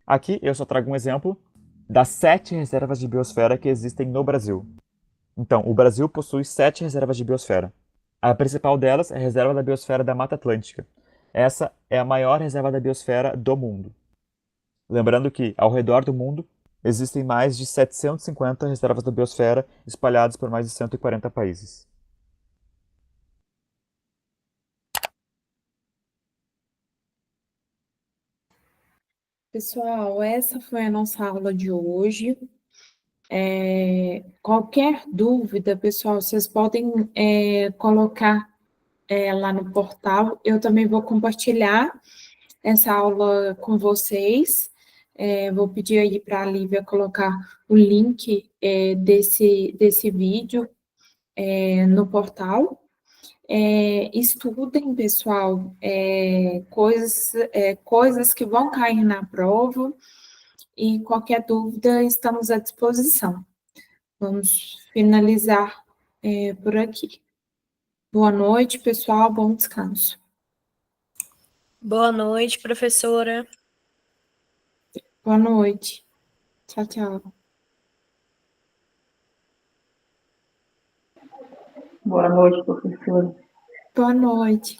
Aqui eu só trago um exemplo das 7 reservas de biosfera que existem no Brasil. Então, o Brasil possui 7 reservas de biosfera. A principal delas é a Reserva da Biosfera da Mata Atlântica. Essa é a maior reserva da biosfera do mundo. Lembrando que, ao redor do mundo, existem mais de 750 reservas da biosfera espalhadas por mais de 140 países. Pessoal, essa foi a nossa aula de hoje. Qualquer dúvida, pessoal, vocês podem colocar lá no portal. Eu também vou compartilhar essa aula com vocês. Vou pedir aí para a Lívia colocar o link desse vídeo no portal. Estudem, pessoal, coisas que vão cair na prova, e qualquer dúvida, estamos à disposição. Vamos finalizar por aqui. Boa noite, pessoal, bom descanso. Boa noite, professora. Boa noite. Tchau, tchau. Boa noite, professora. Boa noite.